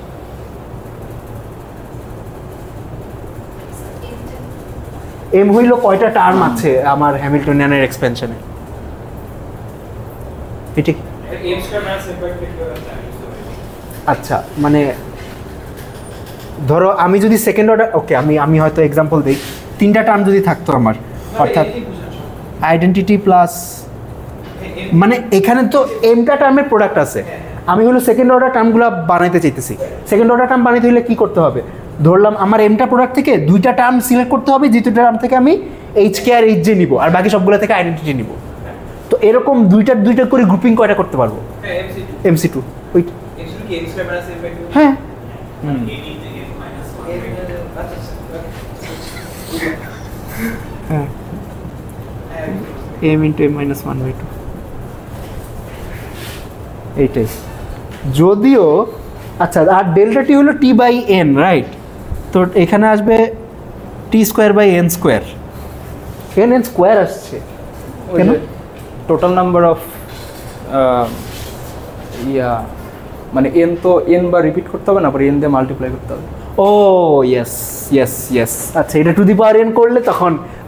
এম হইল কয়টা টার্ম আছে আমার হ্যামিল্টনিয়ানের এক্সপেনশনে? এটি M square minus M by two আচ্ছা, মানে ধরো আমি যদি সেকেন্ড অর্ডার, ওকে আমি হয়তো এক্সাম্পল দিই, 3টা টার্ম যদি থাকতো আমার, অর্থাৎ আইডেন্টিটি প্লাস, মানে এখানে তো এমটা টার্মের প্রোডাক্ট আছে, আমি হলো সেকেন্ড অর্ডার টার্মগুলো বানাইতে চাইতেছি। সেকেন্ড অর্ডার টার্ম বানাইতে হলে কী করতে হবে? ধরলাম আমার এমটা প্রোডাক্ট থেকে 2টা টার্ম সিলেক্ট করতে হবে, যে 2টা টার্ম থেকে আমি এইচ কে আর এইচ জে নিব, আর বাকি সবগুলো থেকে আইডেন্টিটি নিব। তো এরকম দুইটা করে গ্রুপিং কয়টা করতে পারবো? MC2 ওই হ্যাঁ হ্যাঁ m into m minus 1/2 এইটাই। যদিও আচ্ছা, আর ডেল্টা টি হলো টি বাই এন, রাইট? তো এখানে আসবে T square by N square, N square আসছে কেন? টোটাল নাম্বার অফ মানে এন তো এন বার রিপিট করতে হবে না, পরে এন দিয়ে মাল্টিপ্লাই করতে হবে। ও ইয়েস ইয়েস ইয়েস, আচ্ছা এটা টু দি পাওয়ার এন করলে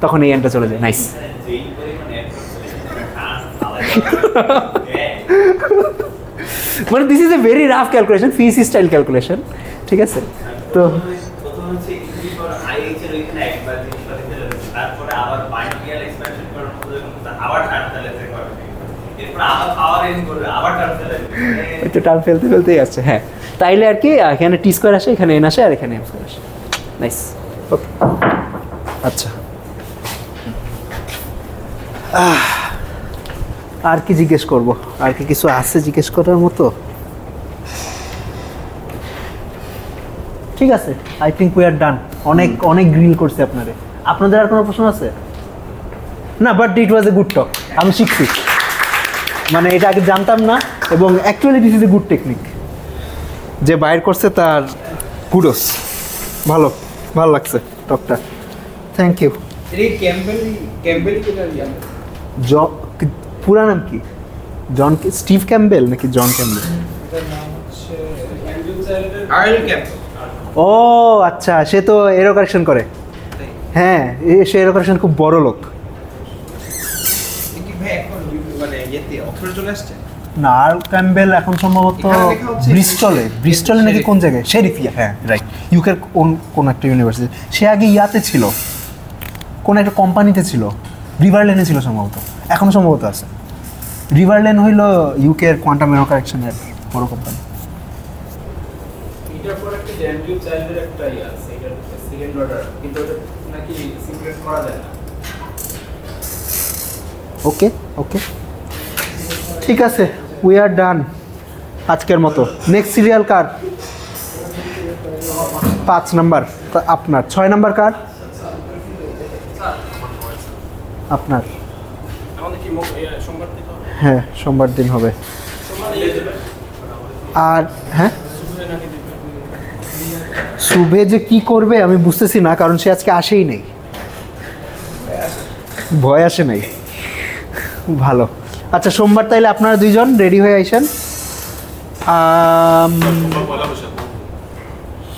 তখন এই এনটা চলে যায়। নাইস। যেই পরিমাণে অ্যাড করতে মানে this is a very rough calculation, ফিসি স্টাইল ক্যালকুলেশন, ঠিক আছে? তো প্রথম হচ্ছে ইনক্রিজ ফর আইএইচ এর ওইখানে একবার জিনিস করে দিলে, তারপরে আবার বাইনারিয়াল এক্সপ্যানশন করার মতো আবার টার্মিনালাইজ করবে, এরপর আবার পাওয়ার এন করবে, আবার টার্মিনালাইজ করবে, একটু টার্ম ফেলতেই আসছে। হ্যাঁ, তাইলে আর কি এখানে টি স্কোয়ার আসে, এখানে এন আসে, আর এখানে এম স্কোয়ার আসে। নাইস, ওকে। আচ্ছা, আর কি জিজ্ঞেস করব? আর কি কিছু আছে জিজ্ঞেস করার মতো? ঠিক আছে, আই থিঙ্ক উই আর ডান। অনেক গ্রিল করছে আপনাদের আর কোনো প্রশ্ন আছে না? But it was a good টক, আমি শিখছি, মানে এটা আগে জানতাম না, এবং actually this is a good technique. যে বাইর করছে তার কুডোস, ভালো লাগছে টকটা, থ্যাংক ইউ। পুরা নাম কি? জন স্টিভ ক্যাম্বেল নাকি জন ক্যাম্বেল? ও আচ্ছা, সে তো এরো কারেকশন করে। হ্যাঁ, সে এরো কারেকশন খুব বড় লোক। না, আর ক্যাম্বেল এখন সম্ভবত ব্রিস্টলে নাকি কোন জায়গায়, শেরিফিয়া, হ্যাঁ রাইট, ইউকের কোন একটা ইউনিভার্সিটি। সে আগে ইয়াতে ছিল, কোন একটা কোম্পানিতে ছিল, রিভারলেনে ছিল সম্ভবত, এখনো সম্ভবত আছে। রিভারলেন হইল ইউকের কোয়ান্টাম এরো কারেকশনের বড় কোম্পানি। এটার পর একটা ড্যান্ডিউ চাইল্ডের একটা আছে, এটা সেকেন্ড অর্ডার, কিন্তু ওটা নাকি সিমুলেট করা যায় না। ওকে, ঠিক আছে, উই আর ডান আজকের মতো। নেক্সট সিরিয়াল কার? 5 নাম্বার আপনার, 6 নাম্বার কার? আপনার। হ্যাঁ, সোমবার দিন হবে। আর হ্যাঁ, শুভে যে কি করবে আমি বুঝতেছি না, কারণ সে আজকে আসেই নেই, ভয় আসে নাই। ভালো, আচ্ছা সোমবার তাইলে আপনারা 2 জন রেডি হয়ে আইসেন।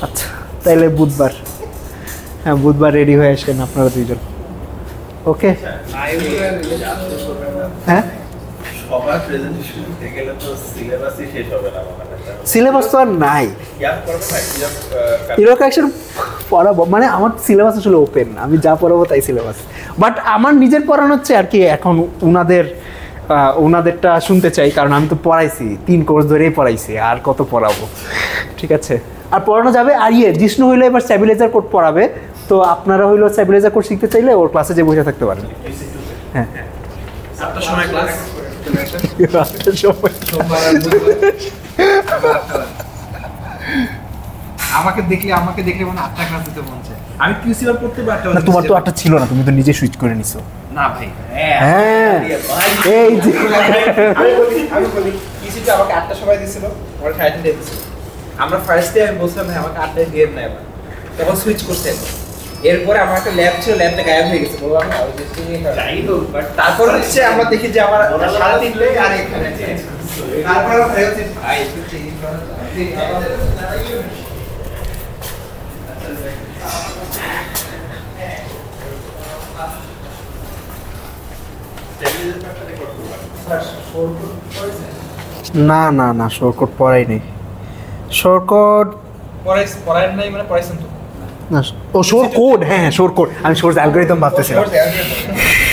আচ্ছা তাইলে বুধবার, হ্যাঁ বুধবার রেডি হয়ে আসেন আপনারা 2 জন। ওকে, হ্যাঁ সবার প্রেজেন্টেশন দিতে গেলে তো সিলেবাসই শেষ হবে না আমাদের। সিলেবাস তো আর নাই, ইয়াদ করবে না ইরো কারেকশন পড়াবো, মানে আমার সিলেবাস আসলে ওপেন, আমি যা পড়াবো তাই সিলেবাস। বাট আমার নিজের পড়ানো হচ্ছে আর কি, এখন ওনাদেরটা শুনতে চাই, কারণ আমি তো পড়াইছি 3 কোর্স ধরেই পড়াইছি, আর কত পড়াবো, ঠিক আছে? আর পড়ানো যাবে। আর জিষ্ণু হইলো এবার স্ট্যাবিলাইজার কোড পড়াবে, তো আপনারা হইলো স্ট্যাবিলাইজার কোড শিখতে চাইলে ওর ক্লাসে যে বসে থাকতে পারেন। হ্যাঁ, 7টার সময় ক্লাস, আমাকে দেখলে মানে 8টা ক্লাস দিতে মন চায়। আমি কিউসিবার করতে পারতাম না, তোমার তো 8টা ছিল না, তুমি তো নিজে সুইচ করে নিছো। না ভাই, হ্যাঁ এই যে আমি বলি কিউসিটা আমাকে 8টার সময় দিছিল, ওরা 3:30 দিছিল। আমরা ফার্স্ট ডে আমি বলছিলাম ভাই আমাকে 8টায় দিয়ে না, এবার তখন সুইচ করতে এরপরে আমার একটা ল্যাব ছিল, ল্যাবটা গায়েব হয়ে গেছে, বললাম না ওই যে যাই হোক বাট তারপর হচ্ছে আমরা দেখি যে আমার 3:30 আর এখানে তারপর ভাই হচ্ছে ভাই একটু চেঞ্জ করা না না না শর্টকট পড়াই নেই শর্টকট পড়ায় নাই মানে পড়াইছেন তো না ও শর্টকট হ্যাঁ শর্টকট আমি সোর্স অ্যালগরিদম ভাবতেছিলাম Source algorithm।